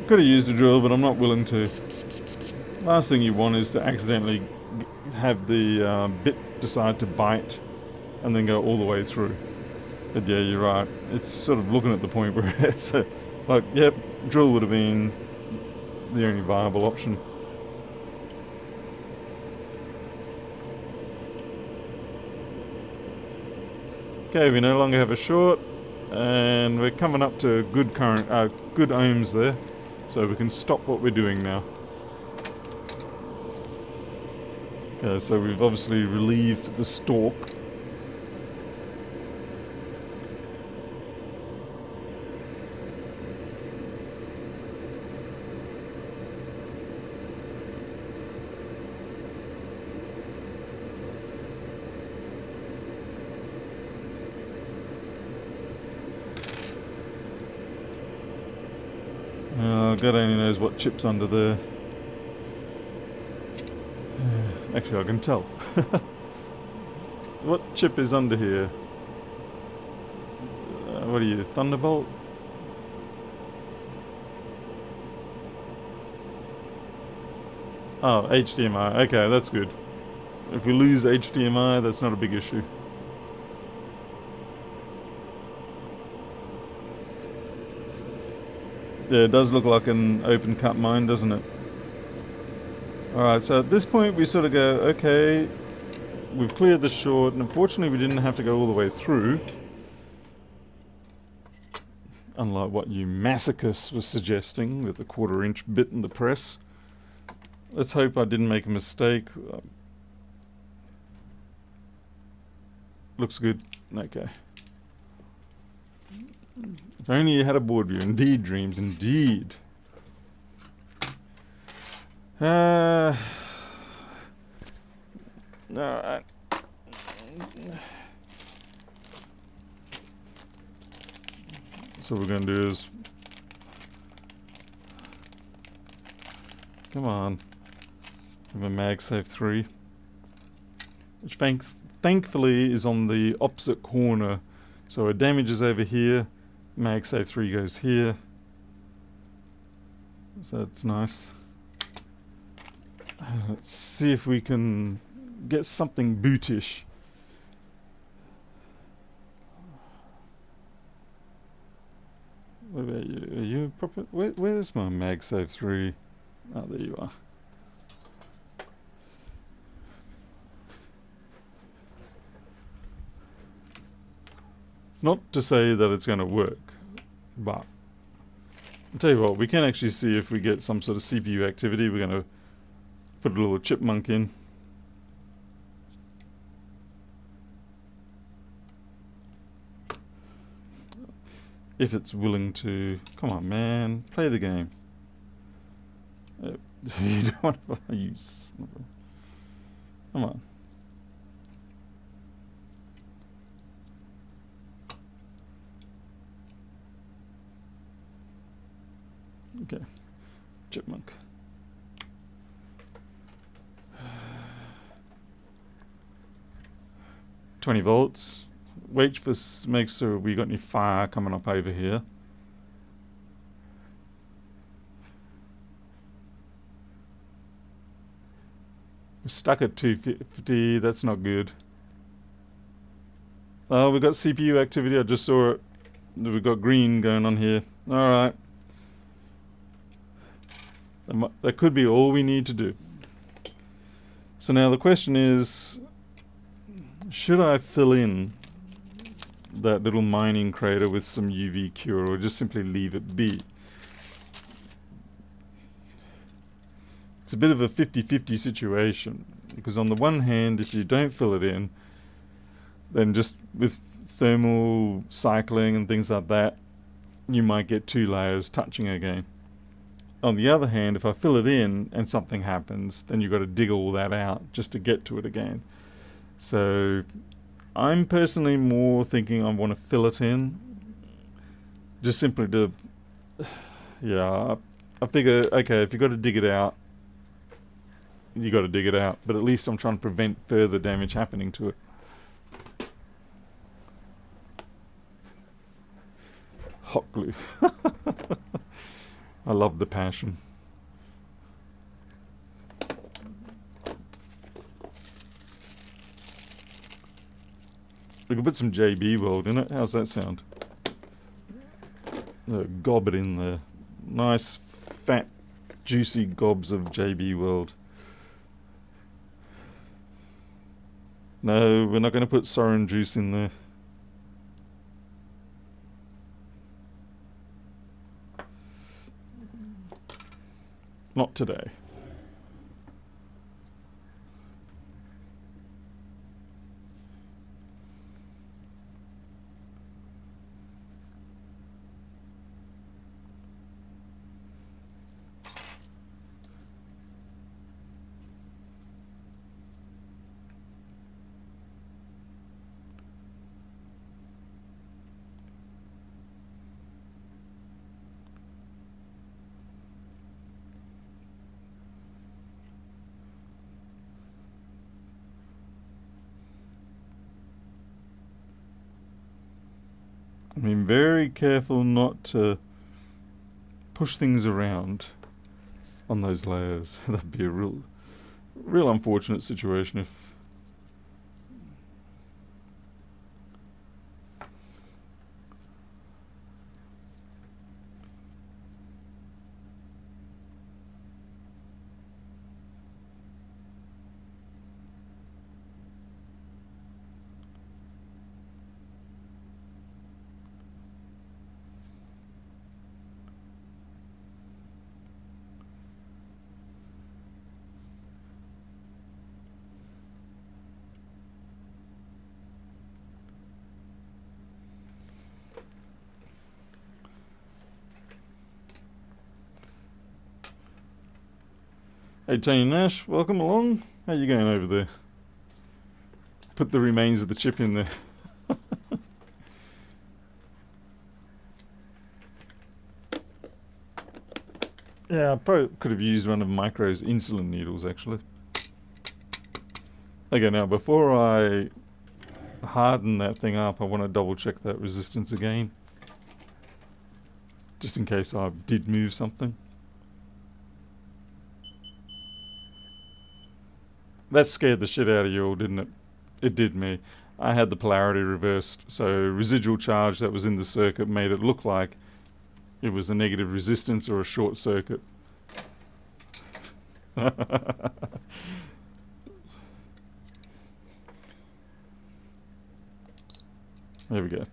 Could have used a drill, but I'm not willing to. Last thing you want is to accidentally have the bit decide to bite and then go all the way through. But yeah, you're right. It's sort of looking at the point where it's like, yep, drill would have been the only viable option. Okay, we no longer have a short, and we're coming up to good current, good ohms there, so we can stop what we're doing now. Okay, so we've obviously relieved the stalk. God only knows what chip's under there. Actually, I can tell. What chip is under here? What are you, Thunderbolt? Oh, HDMI. Okay, that's good. If we lose HDMI, that's not a big issue. Yeah, it does look like an open cut mine, doesn't it? Alright, so at this point we sort of go, okay, we've cleared the short, and unfortunately we didn't have to go all the way through. Unlike what you masochists were suggesting with the 1/4 inch bit in the press. Let's hope I didn't make a mistake. Looks good. Okay. If only you had a board view. Indeed, dreams. Indeed. Alright. So what we're going to do is... Come on. Have a MagSafe 3. Which thankfully is on the opposite corner. So our damage is over here. MagSafe 3 goes here. So that's nice. Let's see if we can get something bootish. What about you? Are you proper? Where's my MagSafe 3? Oh, there you are. It's not to say that it's going to work, but I'll tell you what, we can actually see if we get some sort of CPU activity. We're going to put a little chipmunk in. If it's willing to... Come on, man. Play the game. You don't want to use... Come on. Okay. Chipmunk. $20 volts. Wait for make sure we got any fire coming up over here. We're stuck at 250. That's not good. Oh, we got CPU activity. I just saw it. We've got green going on here. All right. That could be all we need to do. So now the question is, should I fill in that little mining crater with some UV cure, or just simply leave it be? It's a bit of a 50-50 situation. Because on the one hand, if you don't fill it in, then just with thermal cycling and things like that, you might get 2 layers touching again. On the other hand, if I fill it in and something happens, then you've got to dig all that out just to get to it again. So I'm personally more thinking I want to fill it in, just simply to, yeah, I figure, okay, if you've got to dig it out, you got to dig it out, but at least I'm trying to prevent further damage happening to it. Hot glue. I love the passion. We can put some JB Weld in it. How's that sound? Gob it in there. Nice, fat, juicy gobs of JB Weld. No, we're not going to put Soren juice in there. Not today. I mean, very careful not to push things around on those layers. That'd be a real unfortunate situation if... Hey Tony Nash, welcome along. How you going over there? Put the remains of the chip in there. Yeah, I probably could have used one of Micro's insulin needles actually. Okay, now before I harden that thing up, I want to double check that resistance again. Just in case I did move something. That scared the shit out of you all, didn't it? It did me. I had the polarity reversed, so residual charge that was in the circuit made it look like it was a negative resistance or a short circuit. There we go.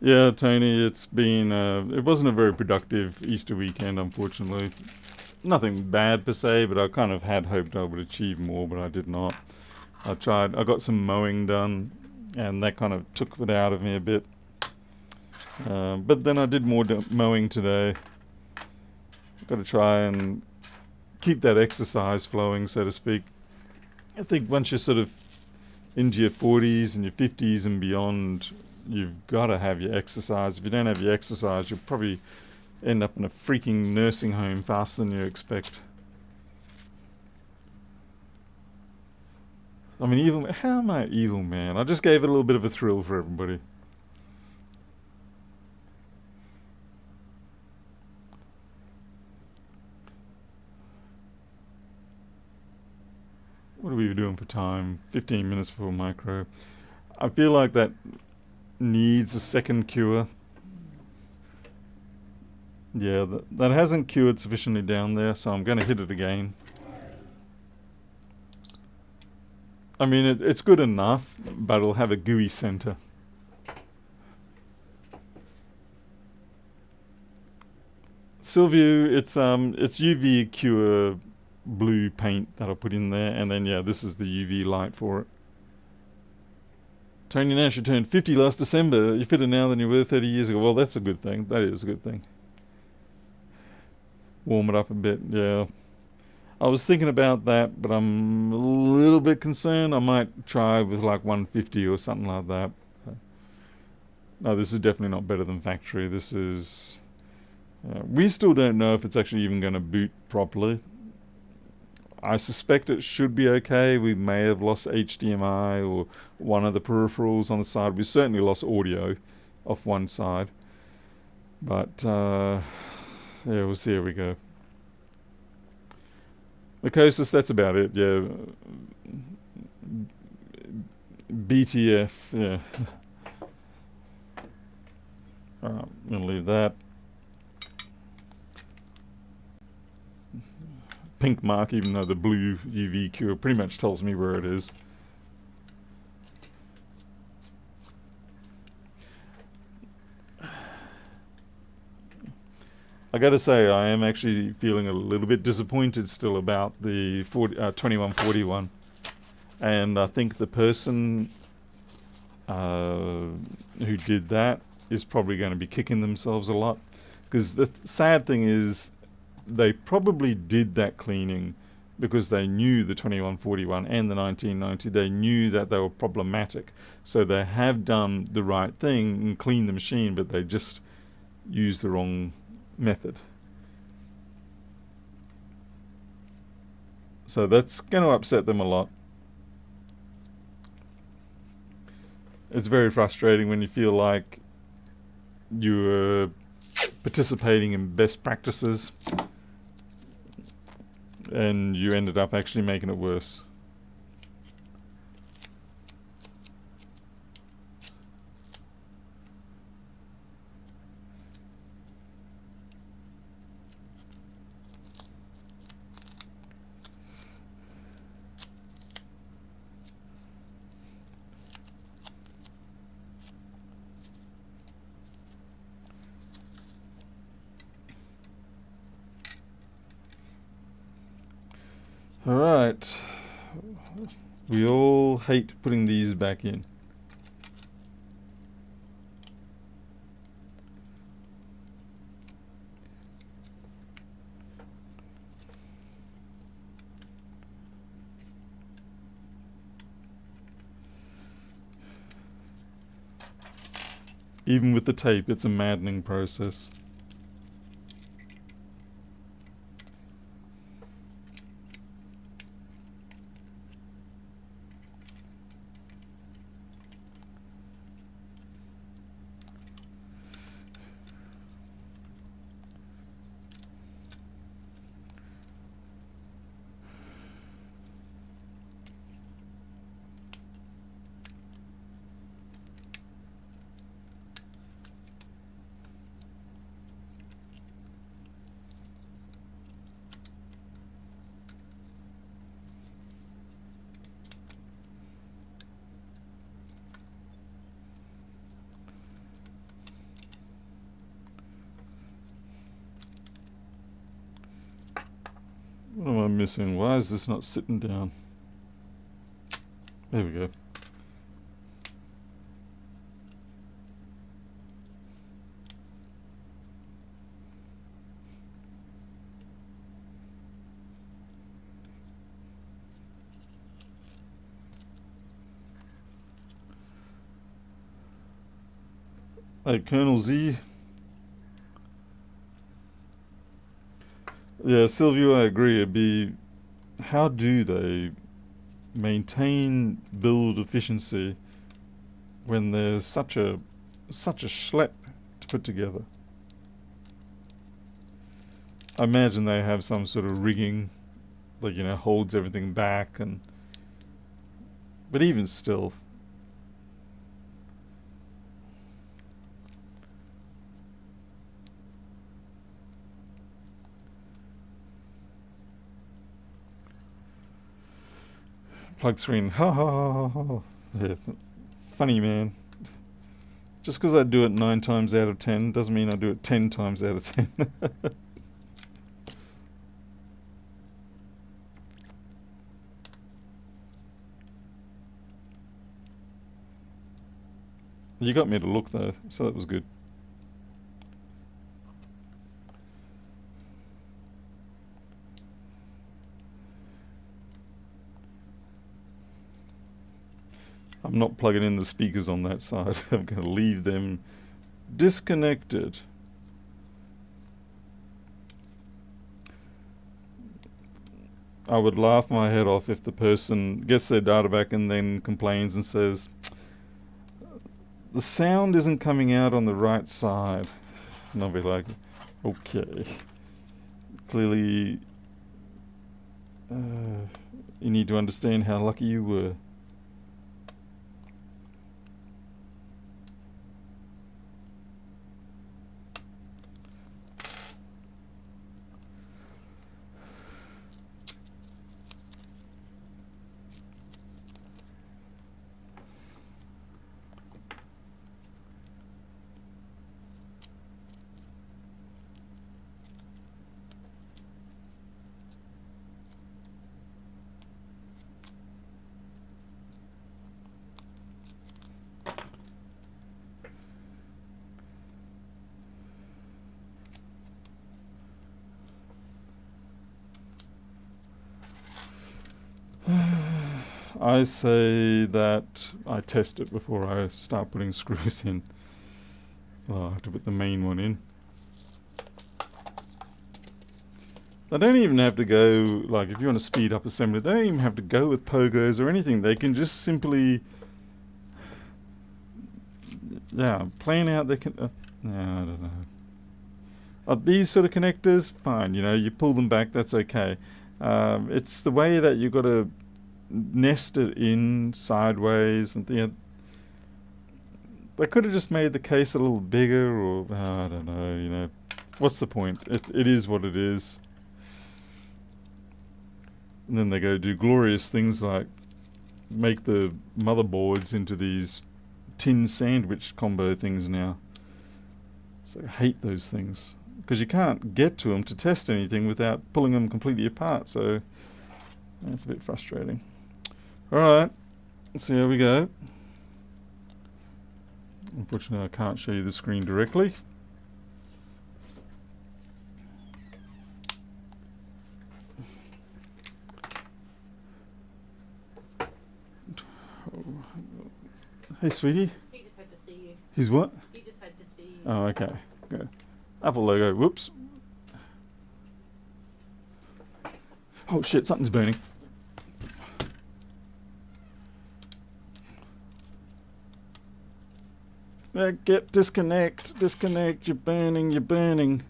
Yeah, Tony, it's been, it wasn't a very productive Easter weekend, unfortunately. Nothing bad per se, but I kind of had hoped I would achieve more, but I did not. I got some mowing done, and that kind of took it out of me a bit. But then I did more mowing today. Got to try and keep that exercise flowing, so to speak. I think once you're sort of into your 40s and your 50s and beyond, you've got to have your exercise. If you don't have your exercise, you'll probably end up in a freaking nursing home faster than you expect. I mean, how am I evil, man? I just gave it a little bit of a thrill for everybody. What are we doing for time? 15 minutes before micro. I feel like that needs a second cure. Yeah, that hasn't cured sufficiently down there, so I'm going to hit it again. I mean, it's good enough, but it'll have a gooey center. Silview, it's UV Cure blue paint that I put in there, and then yeah, this is the UV light for it. Tony Nash, you turned 50 last December. You're fitter now than you were 30 years ago. Well, that's a good thing. That is a good thing. Warm it up a bit, yeah. I was thinking about that, but I'm a little bit concerned. I might try with like 150 or something like that. No, this is definitely not better than factory. This is... we still don't know if it's actually even going to boot properly. I suspect it should be okay. We may have lost HDMI or one of the peripherals on the side. We certainly lost audio off one side. But, yeah, we'll see how we go. Mycosis, that's about it, yeah. BTF, yeah. Alright, I'm going to leave that. Pink mark, even though the blue UV cure pretty much tells me where it is. I gotta say, I am actually feeling a little bit disappointed still about the 2141. And I think the person who did that is probably going to be kicking themselves a lot. Because the sad thing is, they probably did that cleaning because they knew the 2141 and the 1990. They knew that they were problematic. So they have done the right thing and cleaned the machine, but they just used the wrong method. So that's going to upset them a lot. It's very frustrating when you feel like you're participating in best practices and you ended up actually making it worse. Alright, we all hate putting these back in. Even with the tape, it's a maddening process. What am I missing? Why is this not sitting down? There we go. Hey, Colonel Z. Yeah, Silvio, I agree. It'd be, how do they maintain build efficiency when there's such a schlep to put together? I imagine they have some sort of rigging that, you know, holds everything back, and but even still. Plug screen. Ha ha ha ha ha. Yeah, funny man. Just because I do it 9 times out of 10 doesn't mean I do it 10 times out of 10. You got me to look though, so that was good. I'm not plugging in the speakers on that side. I'm going to leave them disconnected. I would laugh my head off if the person gets their data back and then complains and says, the sound isn't coming out on the right side. And I'll be like, okay. Clearly, you need to understand how lucky you were. I say that I test it before I start putting screws in. Well, I have to put the main one in. They don't even have to go, like if you want to speed up assembly, they don't even have to go with pogos or anything. They can just simply, plan out their, I don't know. These sort of connectors, fine, you pull them back, that's okay. It's the way that you've got to nest it in sideways, and they could have just made the case a little bigger, or I don't know. What's the point? It is what it is. And then they go do glorious things like make the motherboards into these tin sandwich combo things now. So I hate those things because you can't get to them to test anything without pulling them completely apart. So that's a bit frustrating. Alright, let's see how we go. Unfortunately, I can't show you the screen directly. Hey, sweetie. He just had to see you. He's what? He just had to see you. Oh, okay. Good. Apple logo. Whoops. Oh, shit. Something's burning. Disconnect. Disconnect. You're burning. You're burning.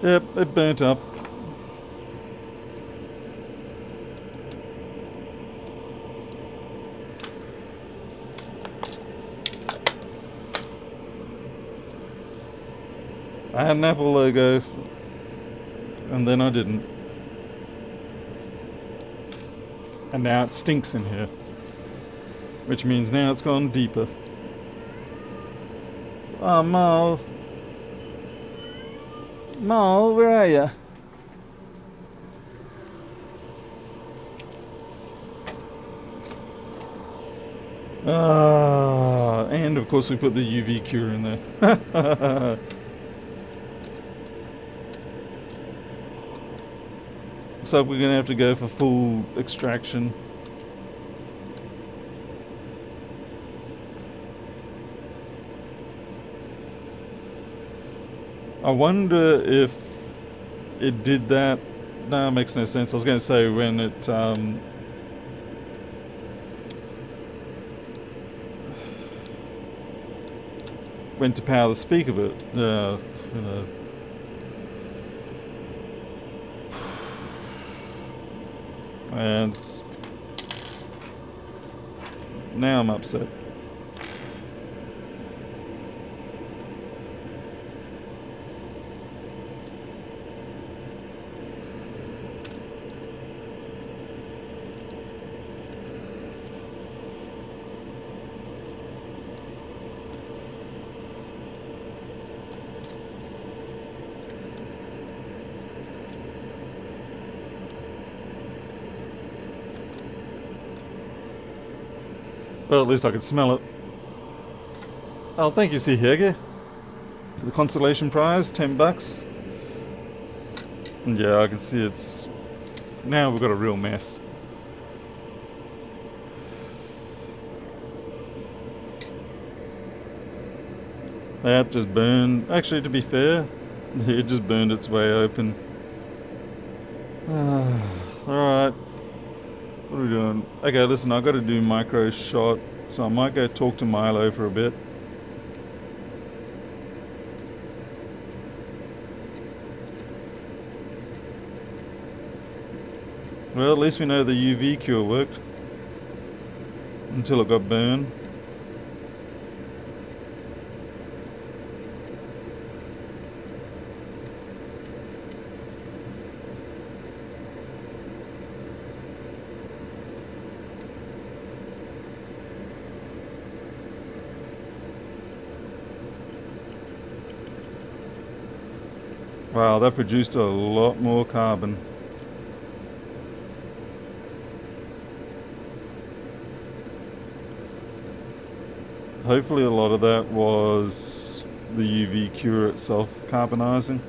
Yep, it burnt up. I had an Apple logo, and then I didn't. And now it stinks in here. Which means now it's gone deeper. Oh, Mo. Mo, where are you? And of course we put the UV cure in there. So we're gonna have to go for full extraction. I wonder if it did that. No, it makes no sense. I was going to say when it went to power the speaker, but and now I'm upset. Well, at least I could smell it. Oh, thank you, Sihege, for the consolation prize, $10. And yeah, I can see it's... Now we've got a real mess. That just burned. Actually, to be fair, it just burned its way open. Alright. What are we doing? Okay, listen, I've got to do micro shot, so I might go talk to Milo for a bit. Well, at least we know the UV cure worked. Until it got burned. Wow, that produced a lot more carbon. Hopefully a lot of that was the UV cure itself carbonizing.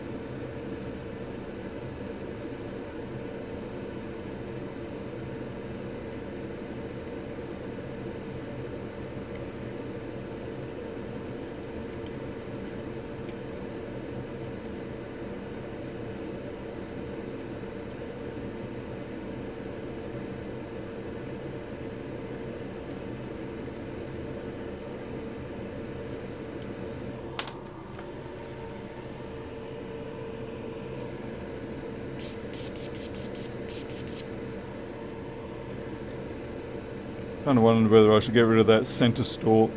Kind of wondered whether I should get rid of that center stalk.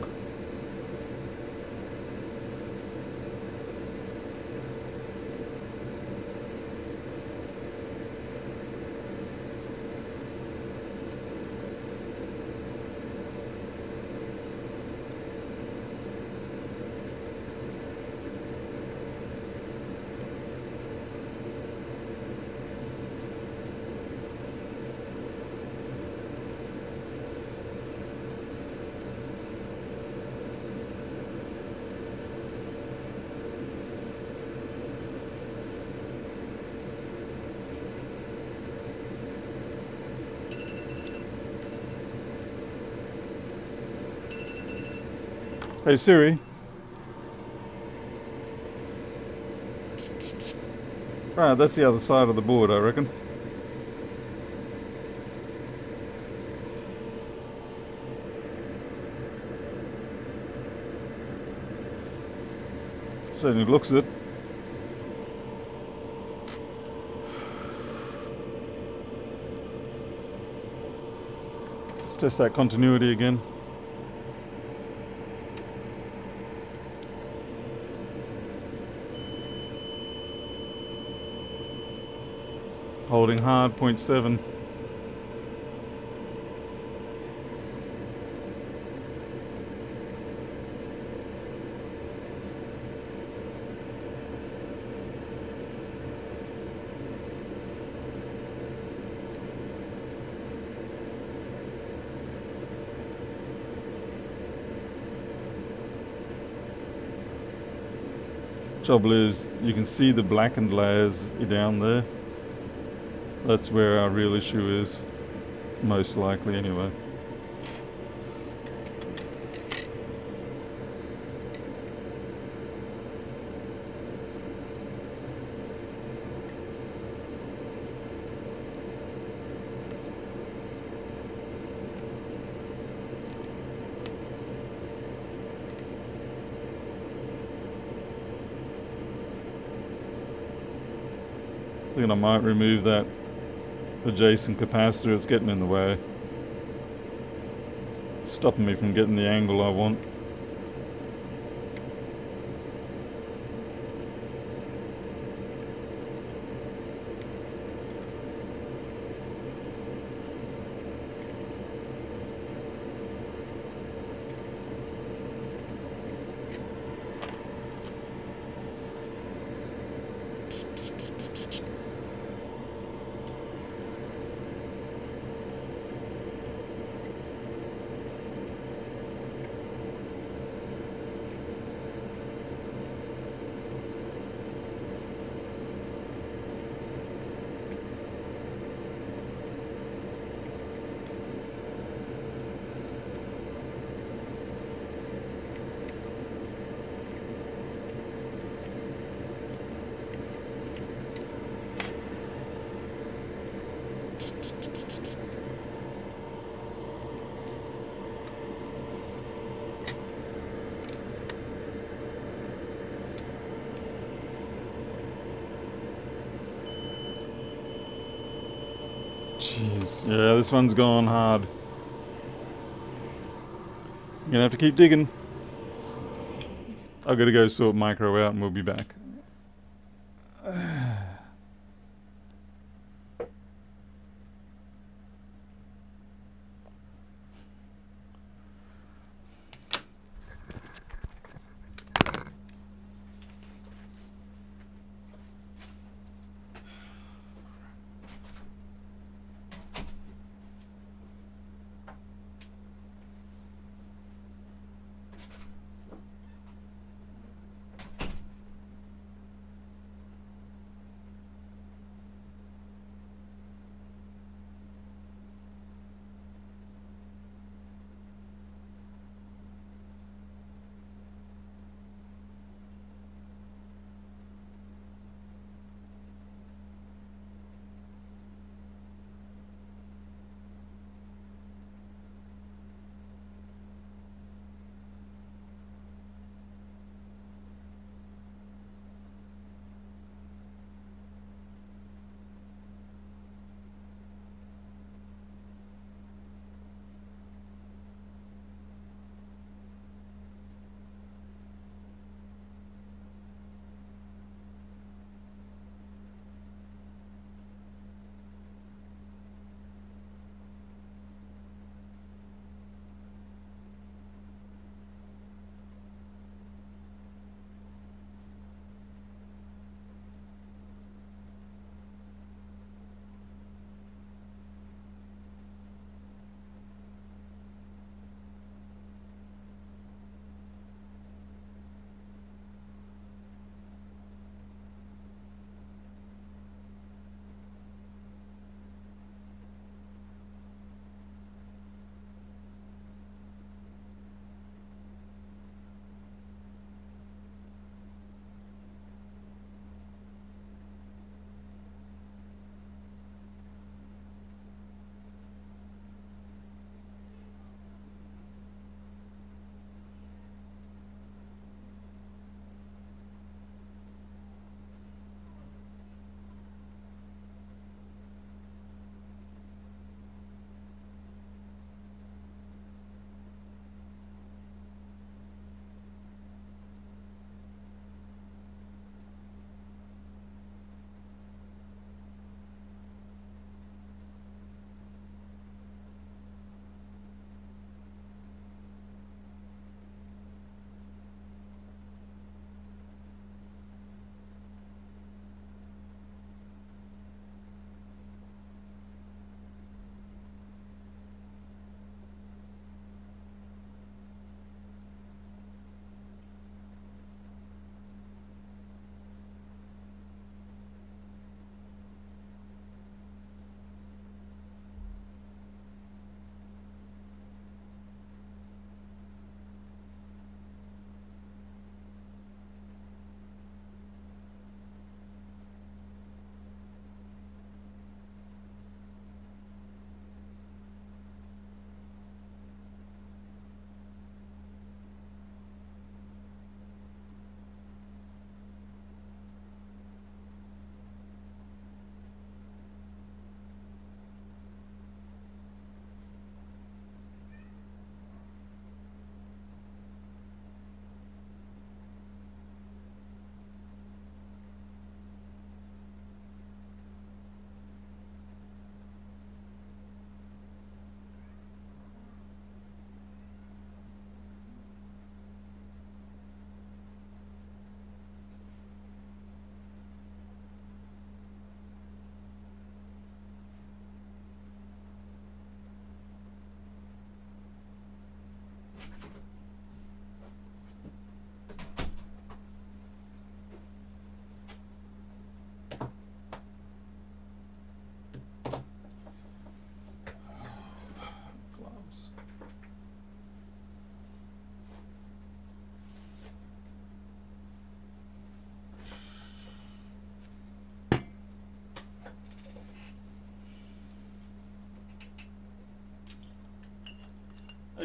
Hey Siri. Right, that's the other side of the board, I reckon. Certainly looks it. Let's test that continuity again. Holding hard, 0.7. Trouble is, you can see the blackened layers down there. That's where our real issue is, most likely anyway. I think I might remove that adjacent capacitor. It's getting in the way. It's stopping me from getting the angle I want. Jeez. Yeah, this one's gone hard. I'm gonna have to keep digging. I've got to go sort micro out and we'll be back.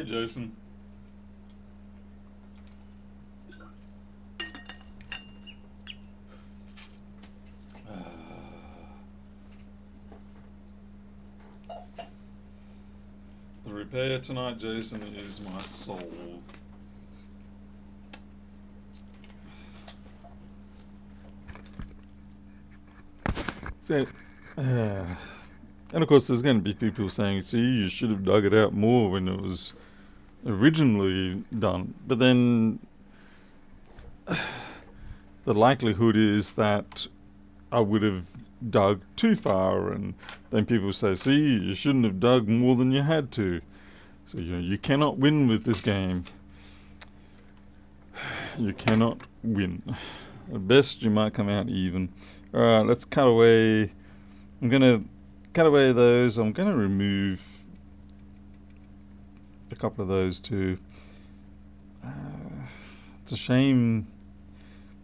Hey, Jason. The repair tonight, Jason, is my soul. So, and of course, there's going to be people saying, see, you should have dug it out more when it was originally done. But then the likelihood is that I would have dug too far, and then people say, see, you shouldn't have dug more than you had to. So you cannot win with this game. You cannot win. At best, you might come out even. Alright, let's cut away. I'm going to cut away those. I'm going to remove a couple of those too. It's a shame.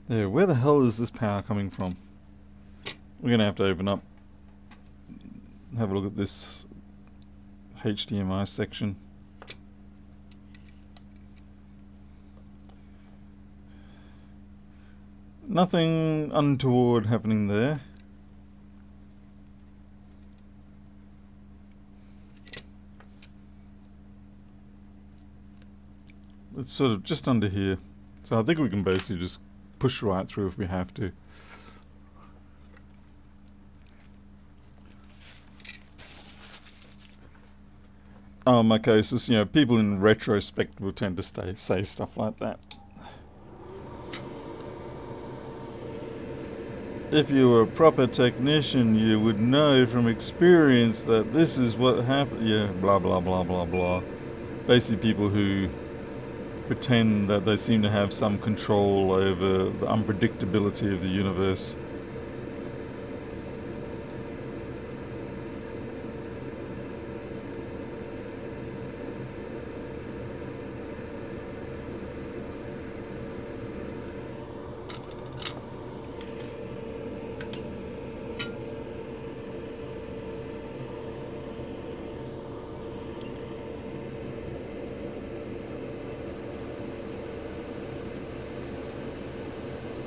There, where the hell is this power coming from? We're going to have to open up, have a look at this HDMI section. Nothing untoward happening there. It's sort of just under here. So I think we can basically just push right through if we have to. Oh, in my case, you know, people in retrospect will tend to say stuff like that. If you were a proper technician, you would know from experience that this is what happened. Yeah, blah, blah, blah, blah, blah. Basically people who pretend that they seem to have some control over the unpredictability of the universe.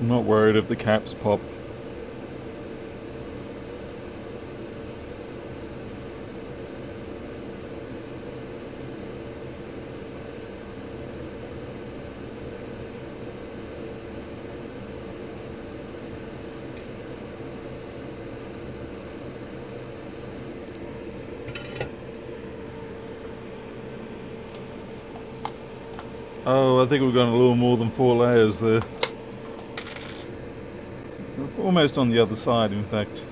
I'm not worried if the caps pop. Oh, I think we've gone a little more than 4 layers there. Almost on the other side, in fact.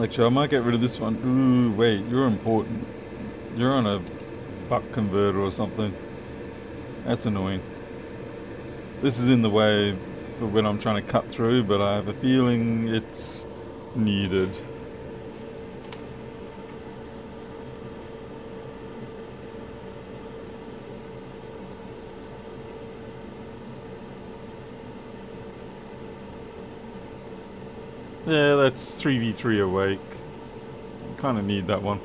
Actually, I might get rid of this one. Ooh, wait, you're important. You're on a buck converter or something. That's annoying. This is in the way for when I'm trying to cut through, but I have a feeling it's needed. Yeah, that's 3v3 awake. Kind of need that one.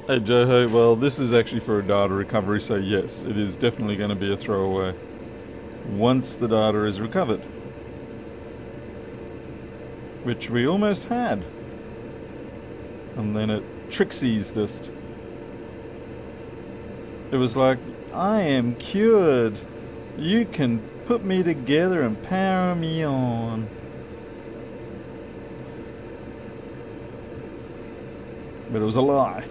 Hey Joho, well this is actually for a data recovery, so yes, it is definitely going to be a throwaway once the data is recovered. Which we almost had. And then it trixies us. It was like, I am cured. You can put me together and power me on. But it was a lie.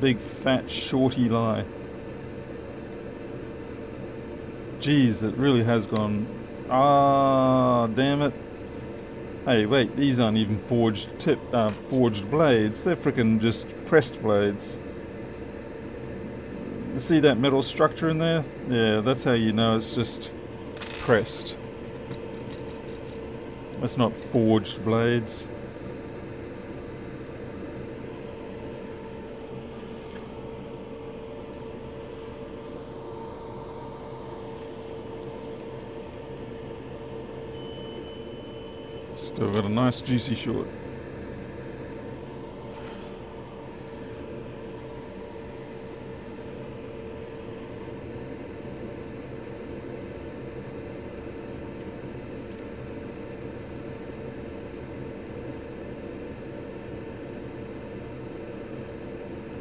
Big fat shorty lie. Jeez, that really has gone. Ah, damn it. Hey, wait, these aren't even forged blades. They're frickin' just pressed blades. See that metal structure in there? Yeah, that's how you know it's just pressed. That's not forged blades. Still got a nice juicy short.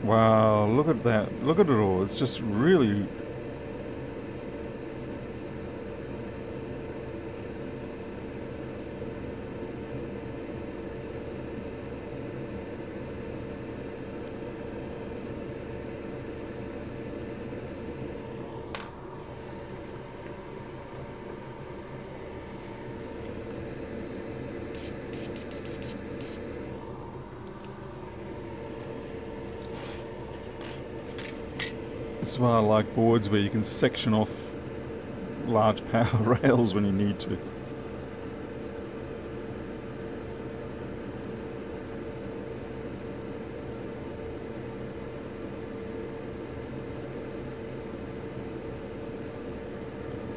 Wow, look at that. Look at it all. It's just really... This is why I like boards where you can section off large power rails when you need to.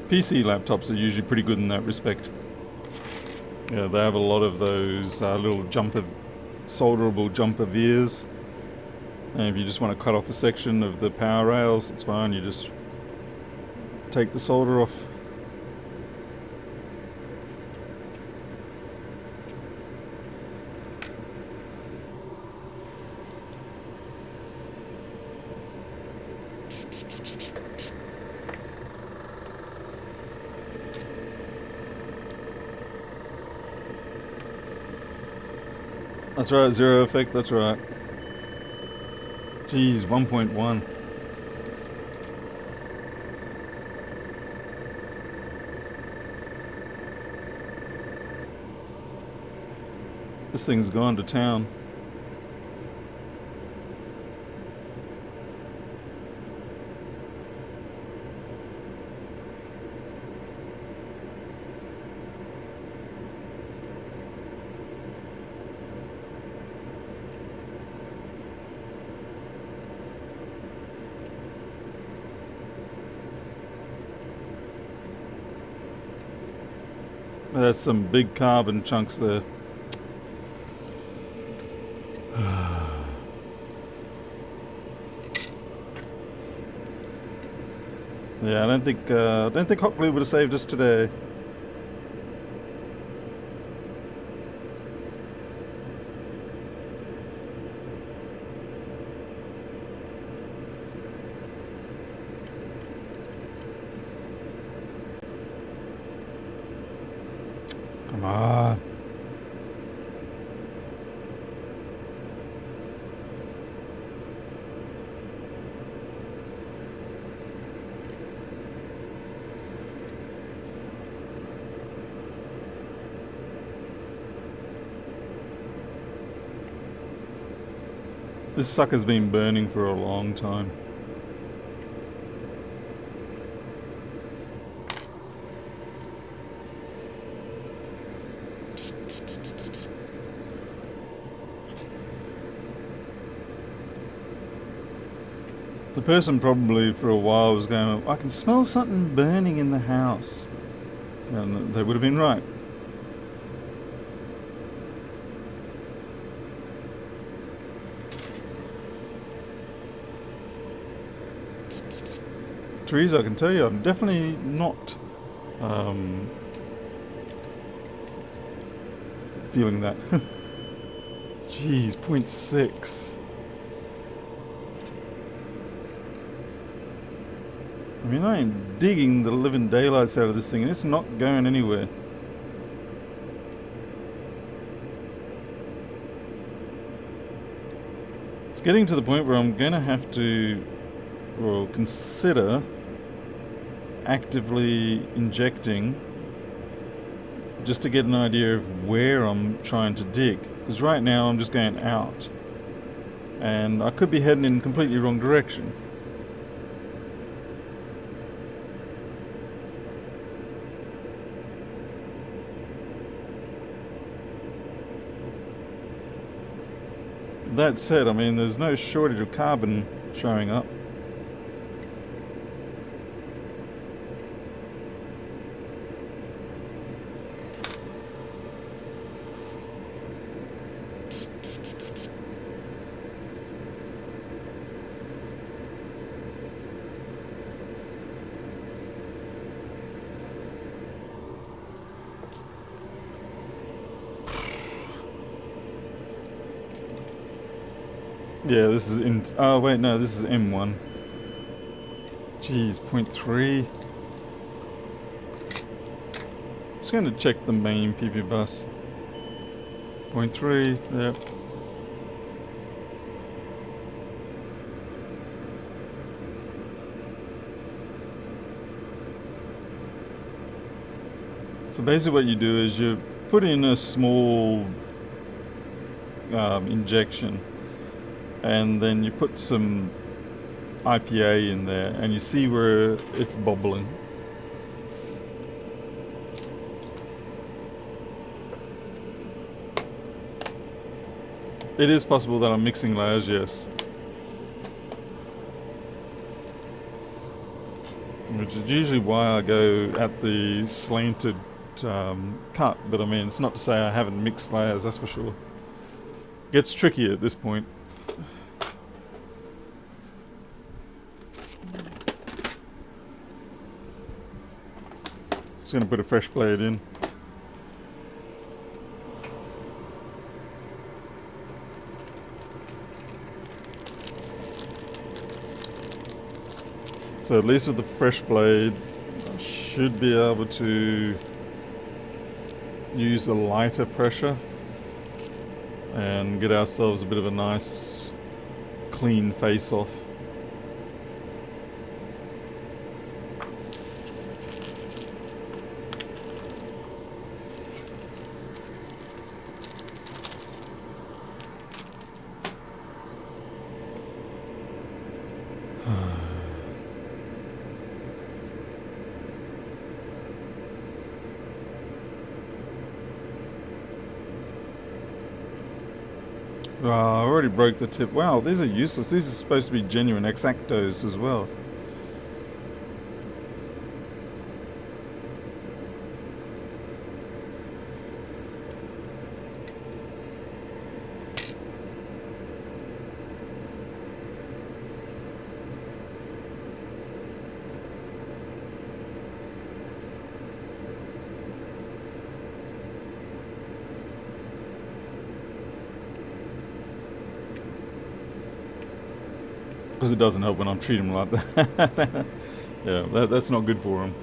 PC laptops are usually pretty good in that respect. Yeah, they have a lot of those little solderable jumper vias. And if you just want to cut off a section of the power rails, it's fine. You just take the solder off. That's right, zero effect, that's right. Geez, 1.1. This thing's gone to town. There's some big carbon chunks there. Yeah, I don't think hot glue would have saved us today. Come on. This sucker's been burning for a long time. The person probably for a while was going, I can smell something burning in the house. And they would have been right. Teresa, I can tell you, I'm definitely not feeling that. Jeez, 0.6. I mean, I am digging the living daylights out of this thing, and it's not going anywhere. It's getting to the point where I'm going to have to, well, consider actively injecting just to get an idea of where I'm trying to dig. Because right now I'm just going out, and I could be heading in completely wrong direction. That said, I mean, there's no shortage of carbon showing up. Yeah, this is in. Oh wait, no, this is M1. Jeez, 0.3. Just going to check the main PP bus. 0.3. Yep. So basically, what you do is you put in a small injection, and then you put some IPA in there, and you see where it's bubbling. It is possible that I'm mixing layers, yes. Which is usually why I go at the slanted cut, but I mean, it's not to say I haven't mixed layers, that's for sure. Gets tricky at this point. Just gonna put a fresh blade in. So at least with the fresh blade, I should be able to use a lighter pressure and get ourselves a bit of a nice clean face off. Oh, I already broke the tip. Wow, these are useless. These are supposed to be genuine X-Actos as well. Because it doesn't help when I'm treating them like that. Yeah, that's not good for them.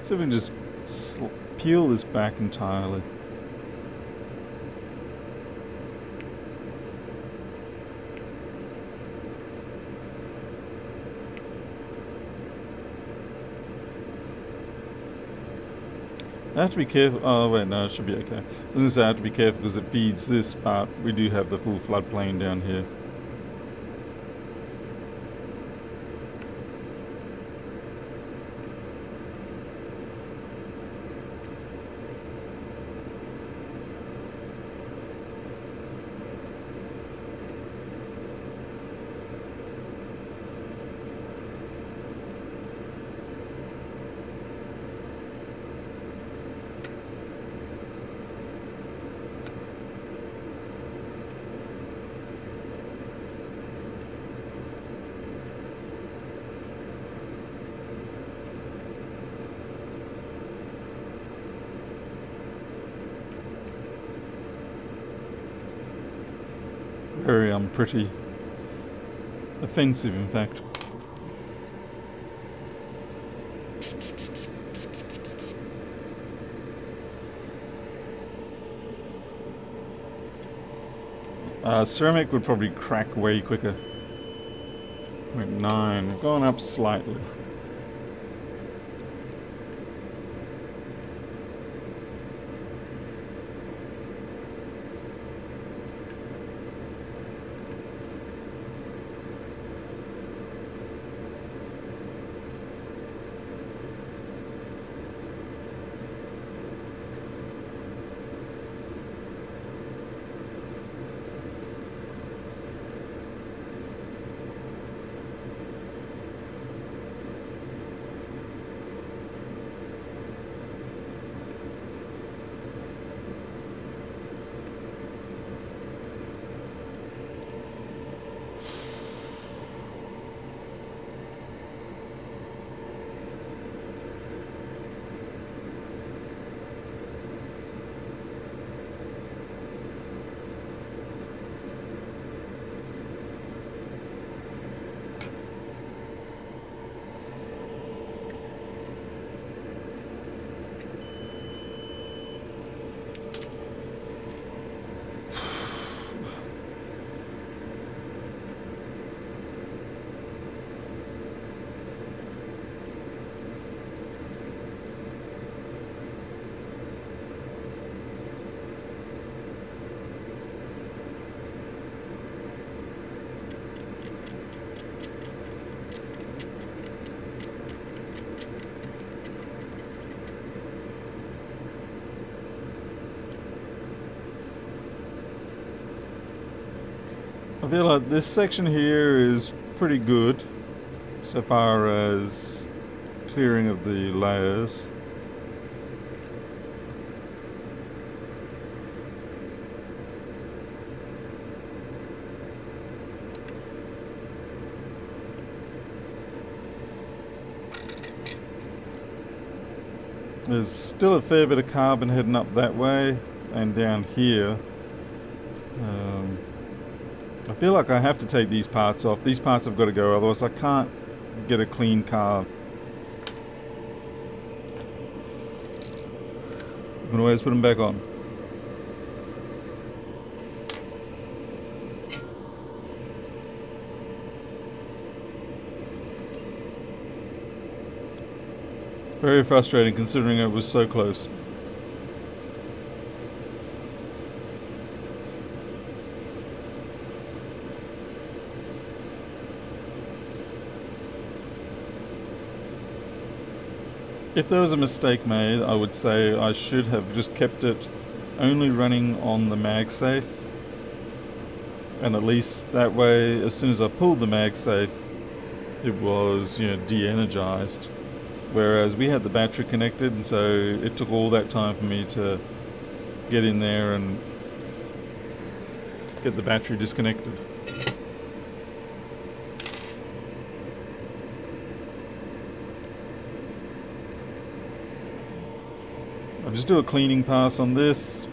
See if we can just peel this back entirely. I have to be careful. Oh wait, no, it should be okay. I was gonna say I have to be careful because it feeds this part. We do have the full floodplain down here. Very pretty offensive, in fact. Ceramic would probably crack way quicker. 0.9, we've gone up slightly. I feel like this section here is pretty good so far as clearing of the layers. There's still a fair bit of carbon heading up that way and down here. I feel like I have to take these parts off. These parts have got to go, otherwise I can't get a clean carve. You can always put them back on. Very frustrating considering it was so close. If there was a mistake made, I would say I should have just kept it only running on the MagSafe, and at least that way, as soon as I pulled the MagSafe, it was, de-energized. Whereas we had the battery connected, and so it took all that time for me to get in there and get the battery disconnected. I'll just do a cleaning pass on this,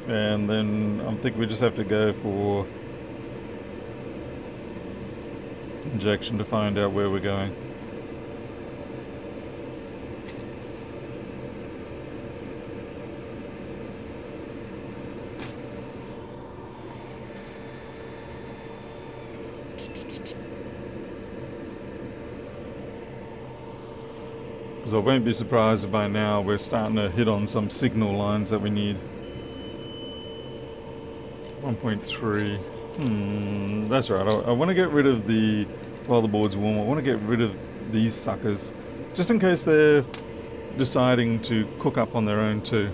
and then I think we just have to go for injection to find out where we're going. Because I won't be surprised if by now we're starting to hit on some signal lines that we need. 1.3. That's right. I want to get rid of the, while the board's warm, I want to get rid of these suckers. Just in case they're deciding to cook up on their own too.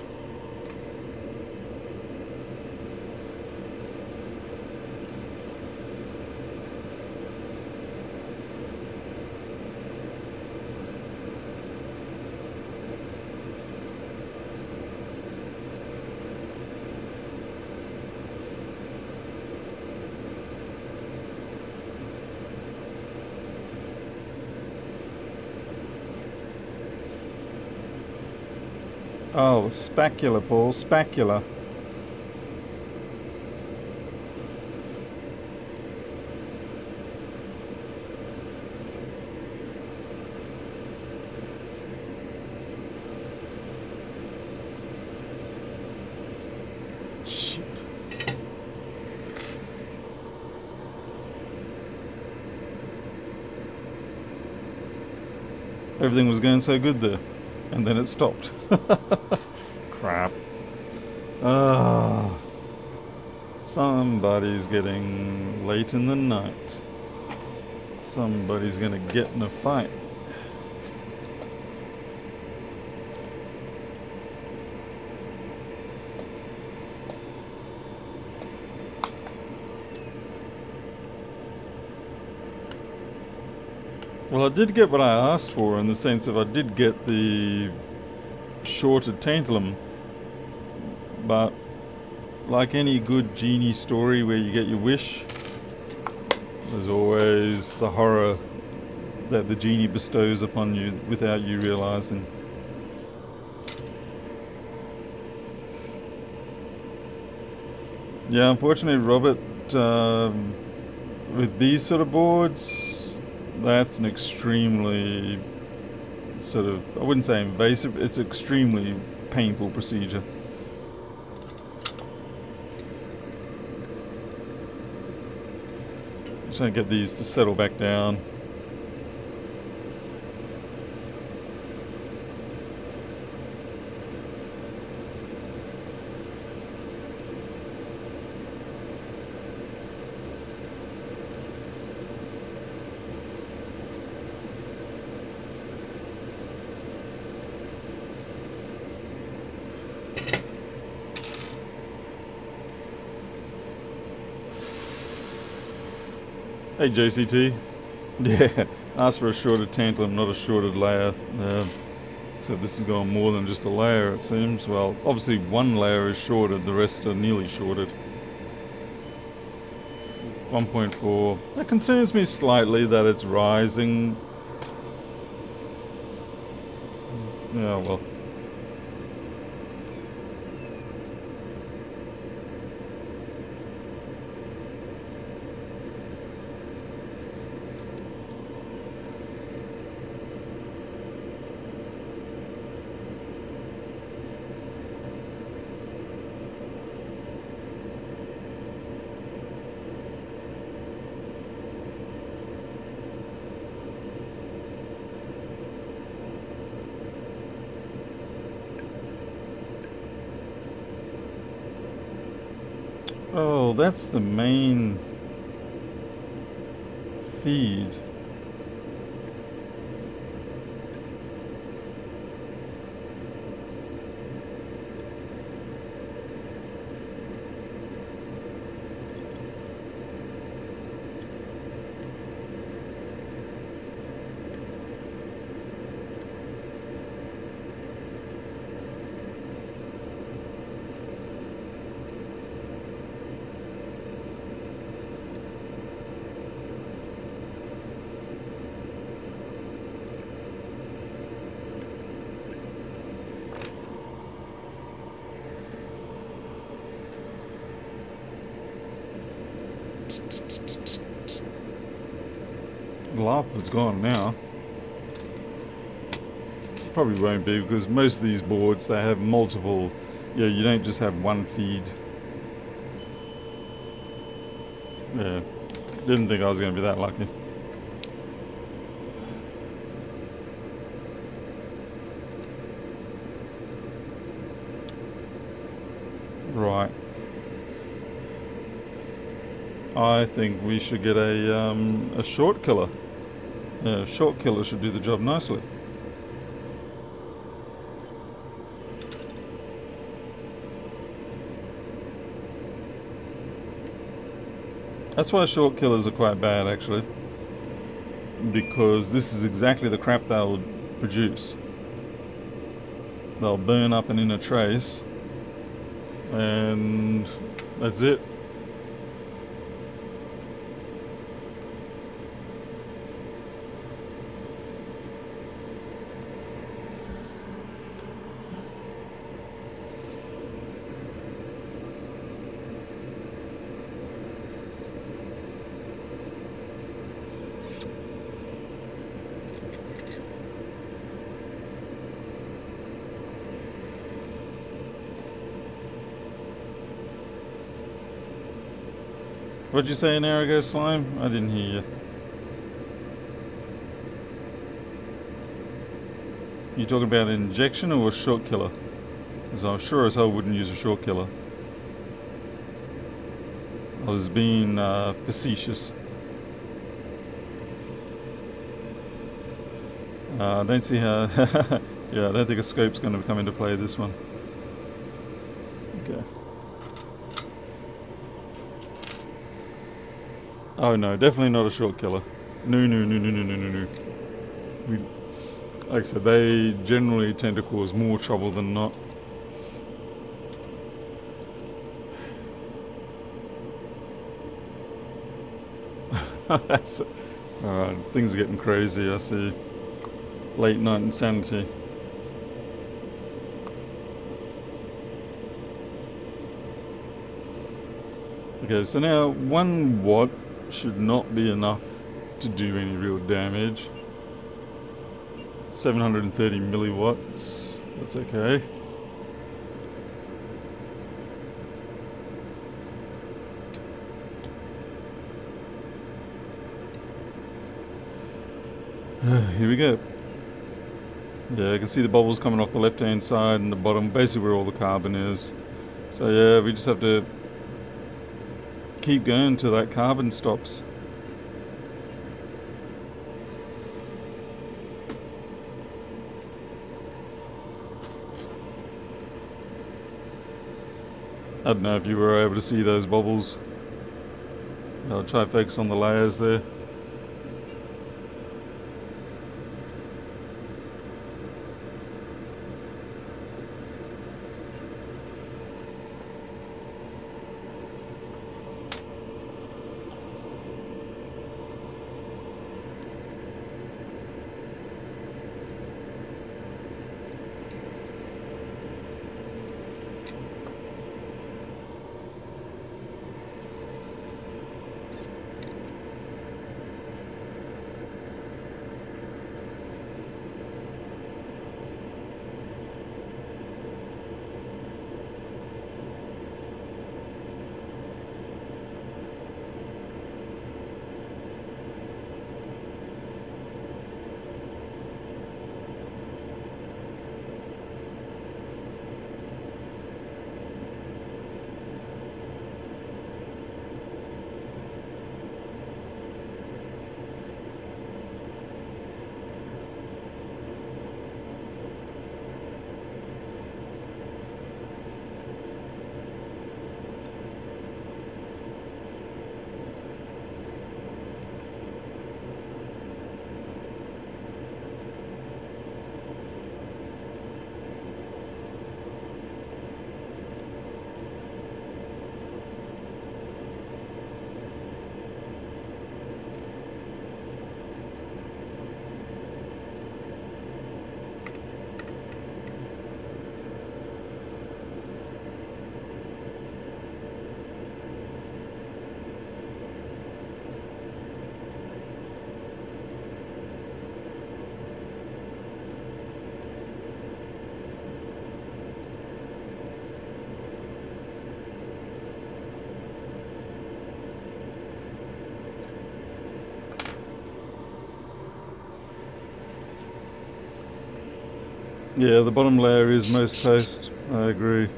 Oh, spacula, Paul, spacula. Shit. Everything was going so good there. And then it stopped. Crap. Somebody's getting late in the night. Somebody's gonna get in a fight. Well, I did get what I asked for, in the sense of I did get the shorted tantalum, but like any good genie story where you get your wish, there's always the horror that the genie bestows upon you without you realizing. Yeah, unfortunately, Robert, with these sort of boards, that's an extremely sort of, I wouldn't say invasive, it's an extremely painful procedure. Just trying to get these to settle back down. Hey JCT. Yeah, asked for a shorted tantalum, not a shorted layer. So this has gone more than just a layer, it seems. Well, obviously one layer is shorted, the rest are nearly shorted. 1.4. That concerns me slightly that it's rising. Yeah, well. Oh, that's the main feed. The laugh is gone now. Probably won't be because most of these boards they have multiple. Yeah, you don't just have one feed. Yeah, didn't think I was going to be that lucky. Right. I think we should get a short killer. Yeah, short killer should do the job nicely. That's why short killers are quite bad, actually, because this is exactly the crap they'll produce. They'll burn up an inner trace, and that's it. What'd you say an hour ago, Slime? I didn't hear you. You talking about an injection or a short killer? Because I'm sure as hell wouldn't use a short killer. I was being facetious. I don't see how... yeah, I don't think a scope's going to come into play this one. Okay. Oh no, definitely not a short killer. No. Like I said, they generally tend to cause more trouble than not. Alright, things are getting crazy, I see. Late night insanity. Okay, so now 1 watt should not be enough to do any real damage. 730 milliwatts, that's okay. Here we go. Yeah, I can see the bubbles coming off the left hand side and the bottom, basically where all the carbon is. So yeah, we just have to keep going until that carbon stops. I don't know if you were able to see those bubbles. I'll try to focus on the layers there. Yeah, the bottom layer is most toast. I agree.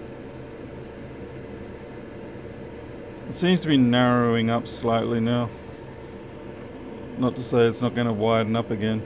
It seems to be narrowing up slightly now. Not to say it's not going to widen up again.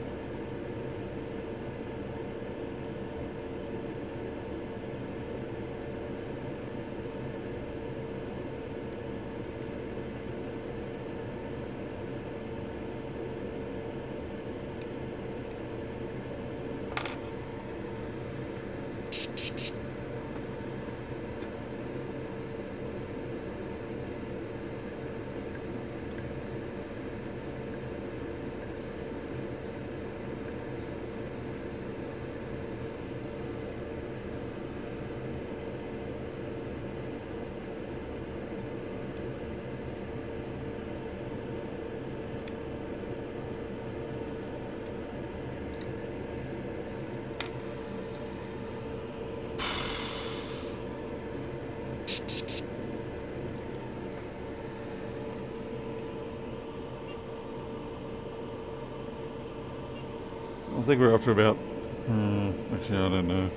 I think we're up to about... actually, I don't know.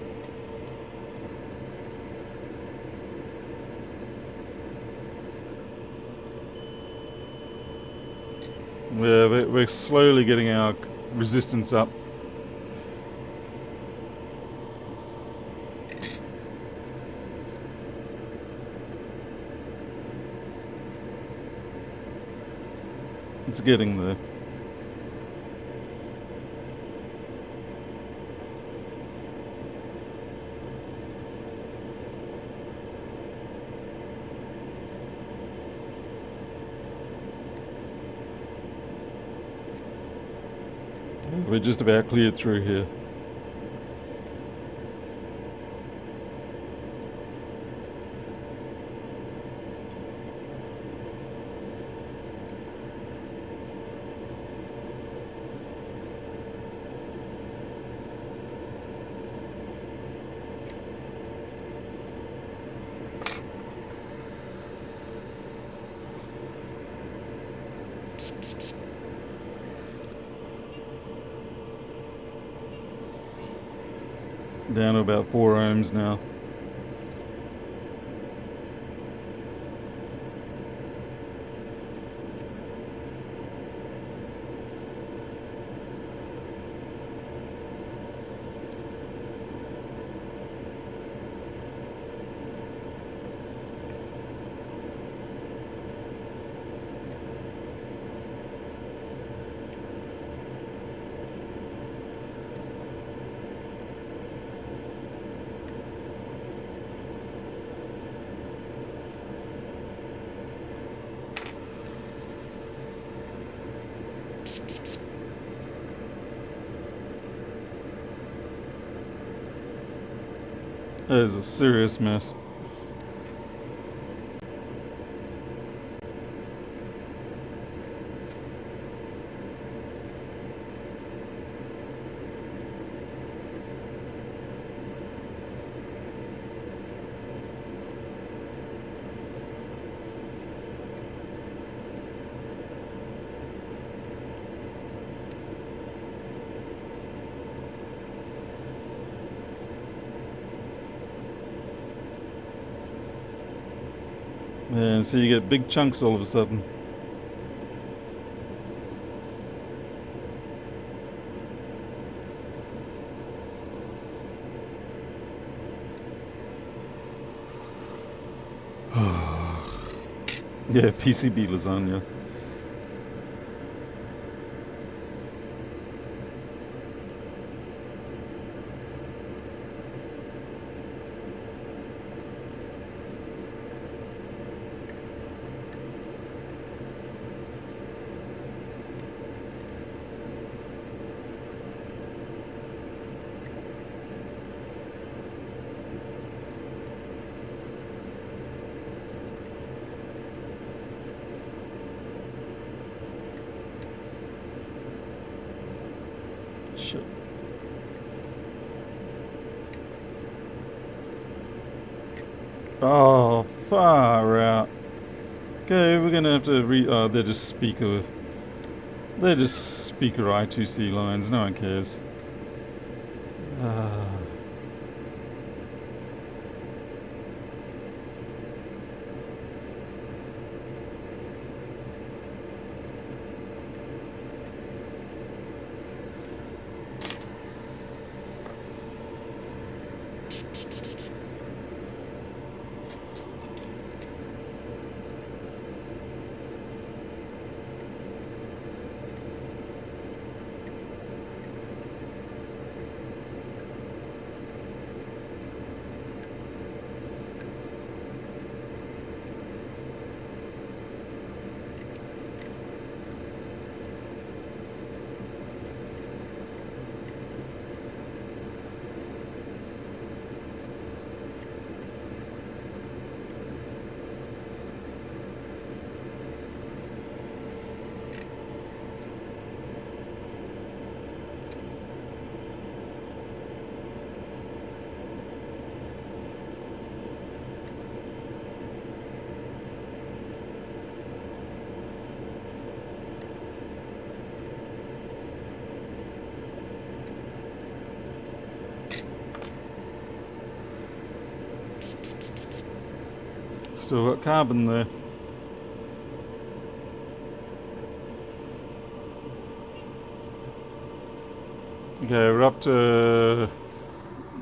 Yeah, we're slowly getting our resistance up. It's getting there. We're just about cleared through here. Down to about 4 ohms now. That is a serious mess. Yeah, so you get big chunks all of a sudden. Yeah, PCB lasagna. Shit. Oh, far out. Okay, we're gonna have to they're just speaker. They're just speaker I2C lines. No one cares. Uh, Still got carbon there. Okay, we're up to...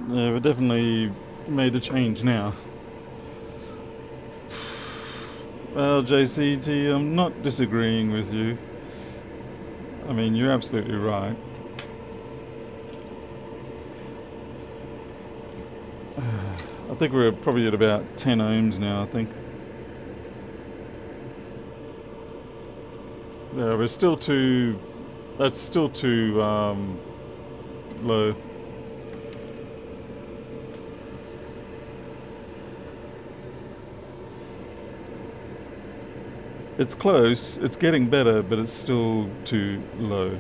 Yeah, we've definitely made a change now. Well, JCT, I'm not disagreeing with you. I mean, you're absolutely right. I think we're probably at about 10 ohms now, I think. Yeah, we're still too... That's still too low. It's close, it's getting better, but it's still too low.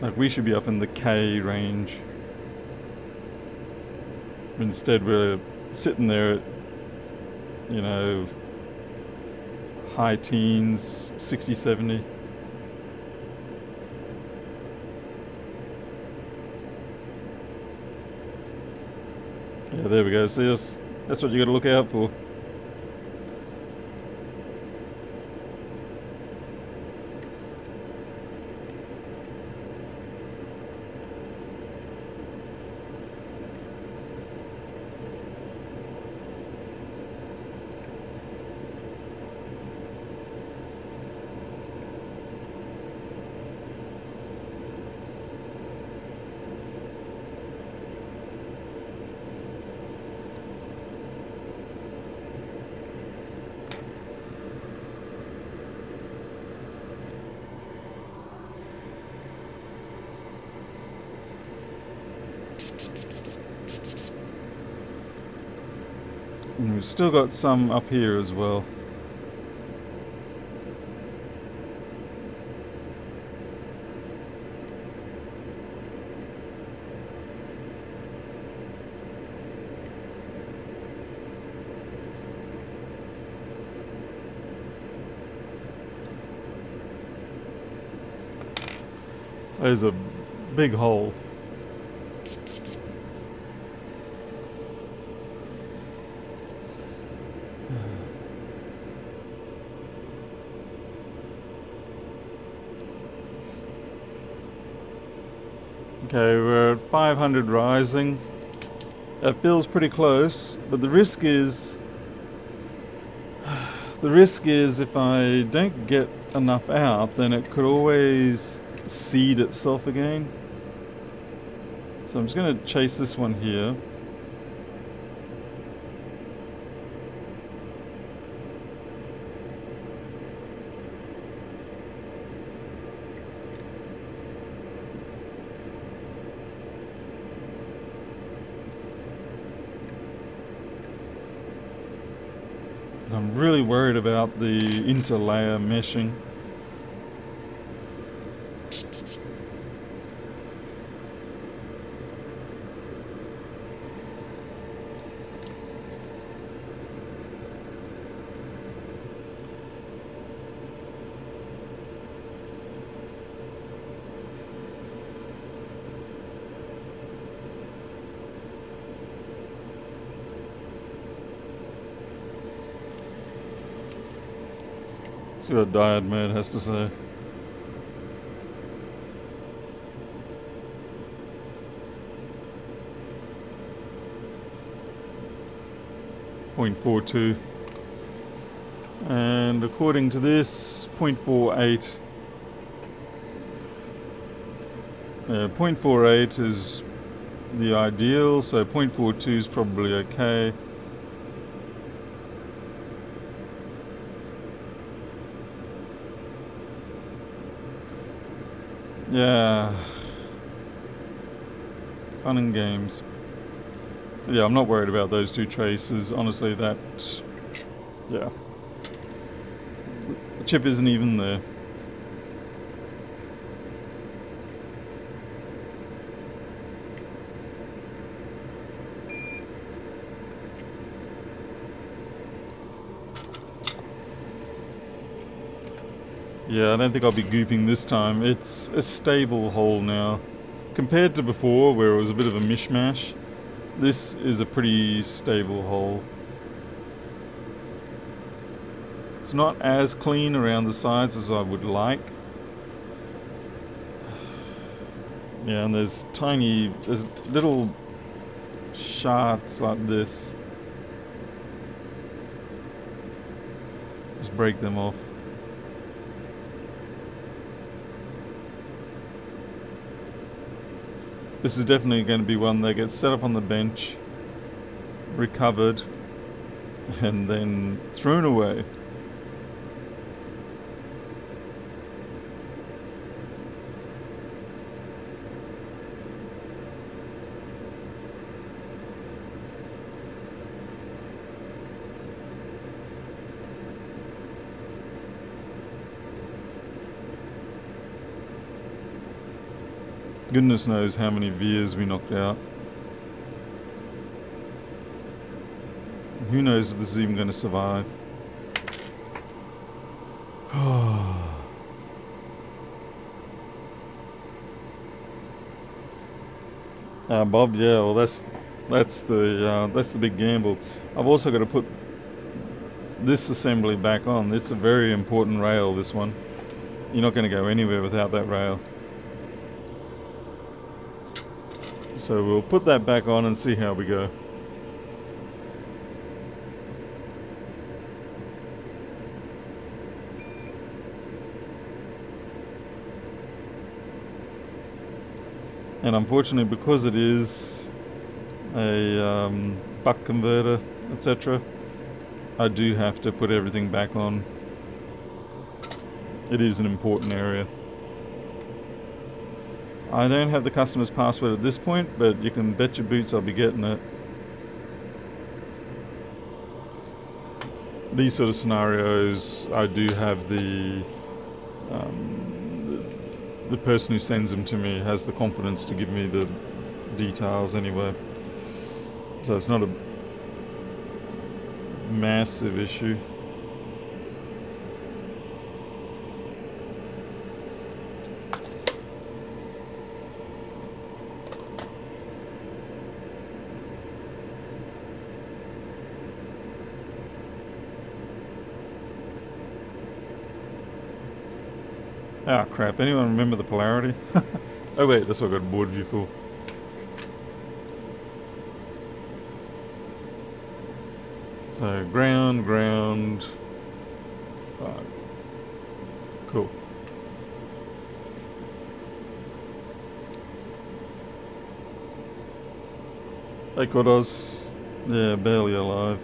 Like, we should be up in the K range. Instead, we're sitting there at, you know, high teens, 60, 70. Yeah, there we go. See, that's what you got to look out for. And we've still got some up here as well. There's a big hole. Okay, we're at 500 rising. That feels pretty close, but the risk is if I don't get enough out, then it could always seed itself again. So I'm just going to chase this one here. I'm really worried about the interlayer meshing. See what Diode Mode has to say. .42, and according to this, 0.48. 0.48 is the ideal, so 0.42 is probably okay. Yeah, fun and games. Yeah, I'm not worried about those two traces. Honestly, that, yeah, the chip isn't even there. Yeah, I don't think I'll be gooping this time. It's a stable hole now. Compared to before, where it was a bit of a mishmash, this is a pretty stable hole. It's not as clean around the sides as I would like. Yeah, and there's little shards like this. Just break them off. This is definitely going to be one that gets set up on the bench, recovered, and then thrown away. Goodness knows how many vias we knocked out. Who knows if this is even going to survive. Bob, yeah, well that's the big gamble. I've also got to put this assembly back on. It's a very important rail, this one. You're not going to go anywhere without that rail. So we'll put that back on and see how we go. And unfortunately, because it is a buck converter, etc., I do have to put everything back on. It is an important area. I don't have the customer's password at this point, but you can bet your boots I'll be getting it. These sort of scenarios, I do have the person who sends them to me has the confidence to give me the details anyway. So it's not a massive issue. Ah, crap. Anyone remember the polarity? Oh wait, that's what I got board view for. So ground, ground. Cool. Hey Kodos. Yeah, barely alive.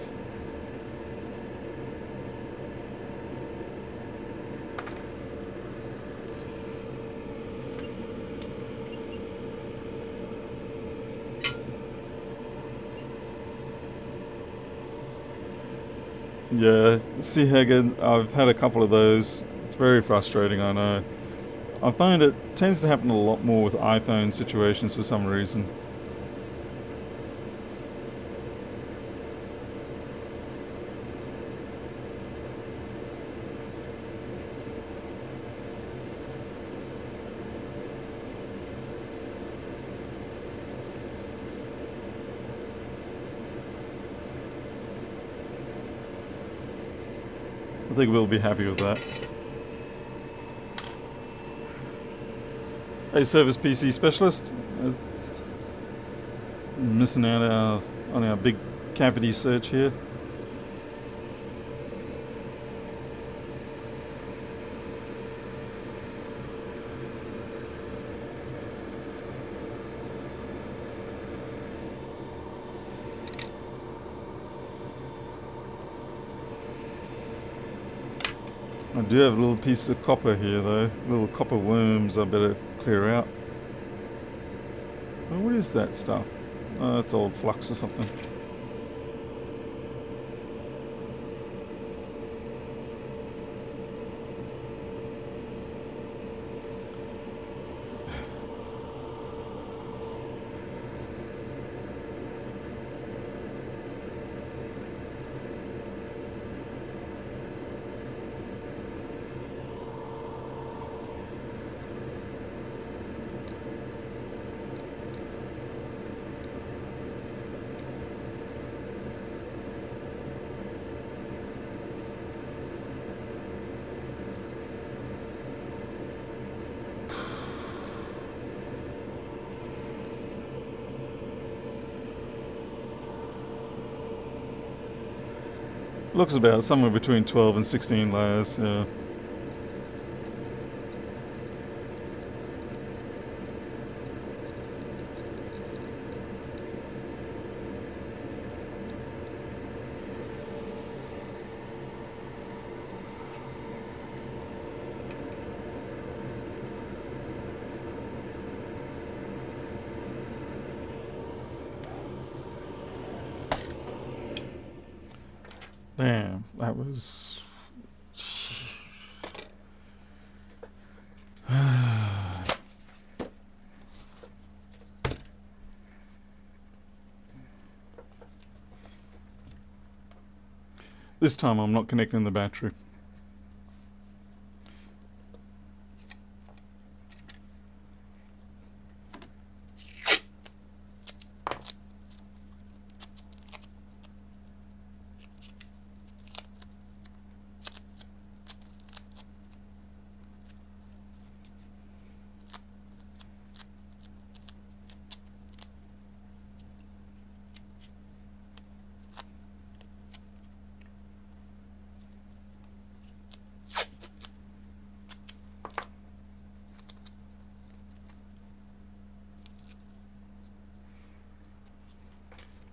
Yeah, see Haggard, I've had a couple of those. It's very frustrating, I know. I find it tends to happen a lot more with iPhone situations for some reason. I think we'll be happy with that. Hey, Service PC Specialist. Missing out on our big cavity search here. I do have a little piece of copper here though. Little copper worms I better clear out. Oh, what is that stuff? Oh, it's old flux or something. Looks about somewhere between 12 and 16 layers, yeah. Damn, that was... This time I'm not connecting the battery.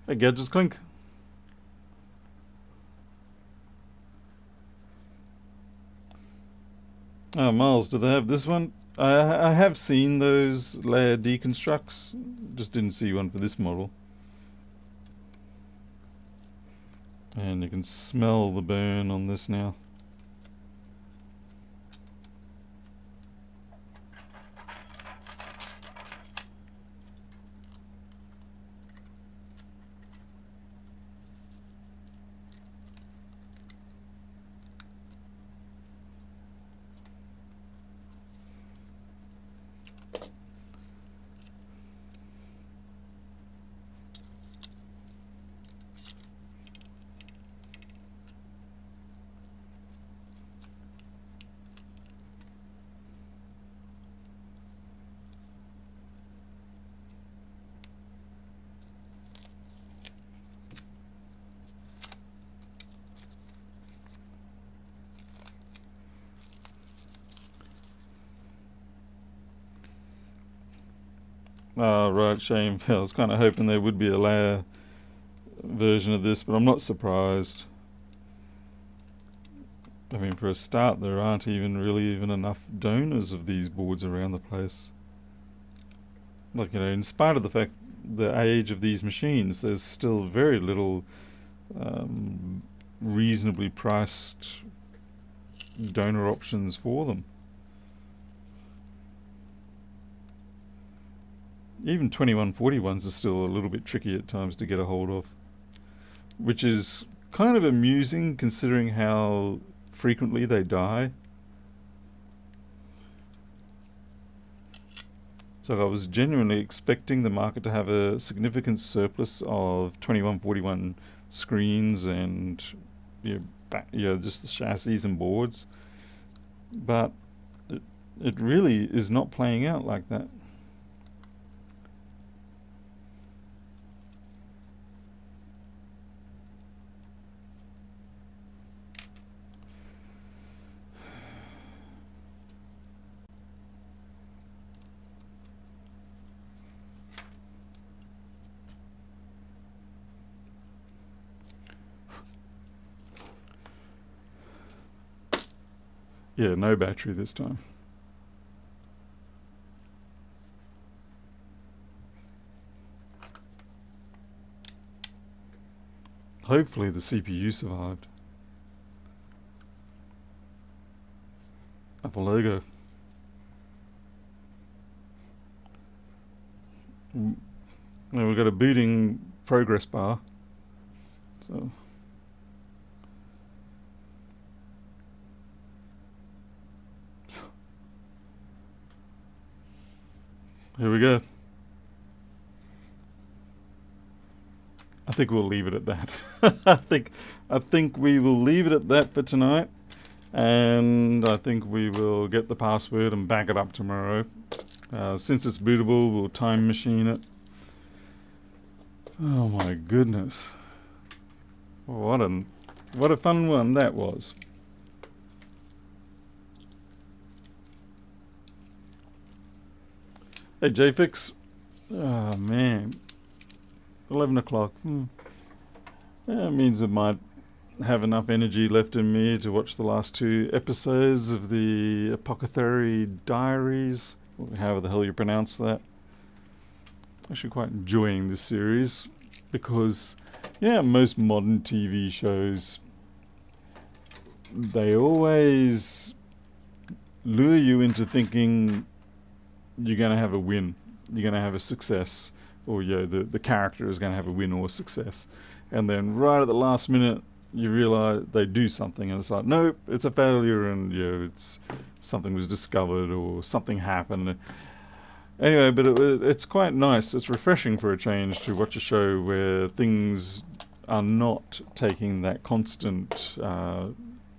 Hey, Gadgets Clink. Oh, Miles, do they have this one? I have seen those layer deconstructs, just didn't see one for this model. And you can smell the burn on this now. Oh, right, shame. I was kind of hoping there would be a layer version of this, but I'm not surprised. I mean, for a start, there aren't even enough donors of these boards around the place. Like, in spite of the fact the age of these machines, there's still very little reasonably priced donor options for them. Even 2141s are still a little bit tricky at times to get a hold of, which is kind of amusing considering how frequently they die. So I was genuinely expecting the market to have a significant surplus of 2141 screens and just the chassis and boards, but it really is not playing out like that. Yeah, no battery this time. Hopefully the CPU survived. Apple logo. Now we've got a booting progress bar. So here we go. I think we'll leave it at that. I think we will leave it at that for tonight, and I think we will get the password and back it up tomorrow. Since it's bootable, we'll time machine it. Oh my goodness! What a fun one that was. Hey, JFix. Oh, man. 11 o'clock. That means I might have enough energy left in me to watch the last 2 episodes of the Apothecary Diaries, or however the hell you pronounce that. Actually quite enjoying this series because, most modern TV shows, they always lure you into thinking you're going to have a win, you're going to have a success, or the character is going to have a win or success, and then right at the last minute you realize they do something and it's like, nope, it's a failure, and it's something was discovered or something happened. Anyway, but it's quite nice, it's refreshing for a change to watch a show where things are not taking that constant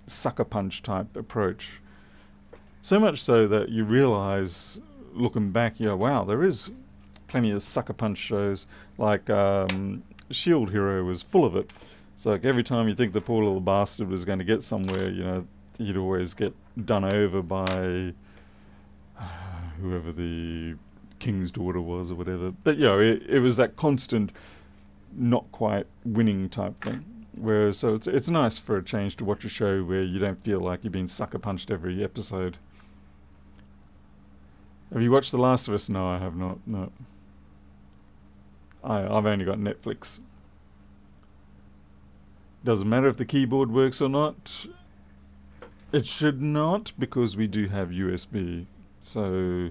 sucker punch type approach. So much so that you realize, looking back, wow, there is plenty of sucker punch shows. Like Shield Hero was full of it. So like every time you think the poor little bastard was going to get somewhere, you'd always get done over by whoever the king's daughter was or whatever. But it was that constant not quite winning type thing. Whereas, so it's nice for a change to watch a show where you don't feel like you're being sucker punched every episode. Have you watched The Last of Us? No, I have not. No. I've only got Netflix. Doesn't matter if the keyboard works or not. It should not, because we do have USB. So,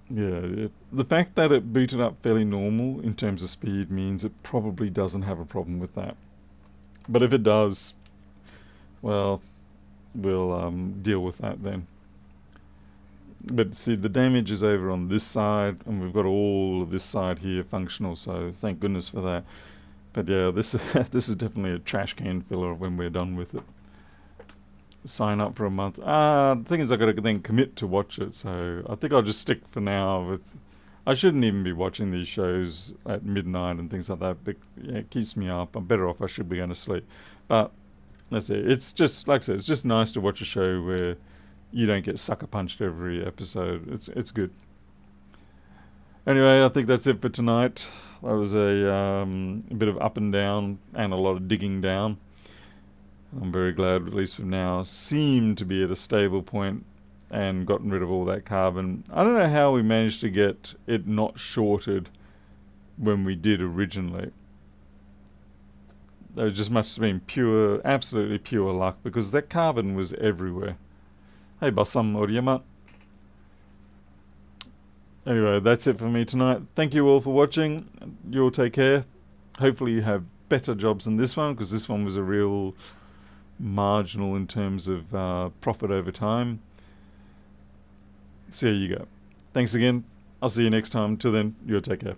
yeah, the fact that it booted up fairly normal in terms of speed means it probably doesn't have a problem with that. But if it does, well, we'll deal with that then. But see, the damage is over on this side, and we've got all of this side here functional, so thank goodness for that. But yeah, this this is definitely a trash can filler when we're done with it. Sign up for a month. The thing is, I gotta then commit to watch it, so I think I'll just stick for now with. I shouldn't even be watching these shows at midnight and things like that, but yeah, it keeps me up. I'm better off. I should be going to sleep. But that's it. It's just, like I said, it's just nice to watch a show where you don't get sucker punched every episode. It's good. Anyway, I think that's it for tonight. That was a bit of up and down and a lot of digging down. I'm very glad, at least for now, seem to be at a stable point and gotten rid of all that carbon. I don't know how we managed to get it not shorted when we did originally. There just must have been pure, absolutely pure luck, because that carbon was everywhere. Hey, Bassam Oriyama. Anyway, that's it for me tonight. Thank you all for watching. You all take care. Hopefully you have better jobs than this one, because this one was a real marginal in terms of profit over time. So there you go. Thanks again. I'll see you next time. Till then, you all take care.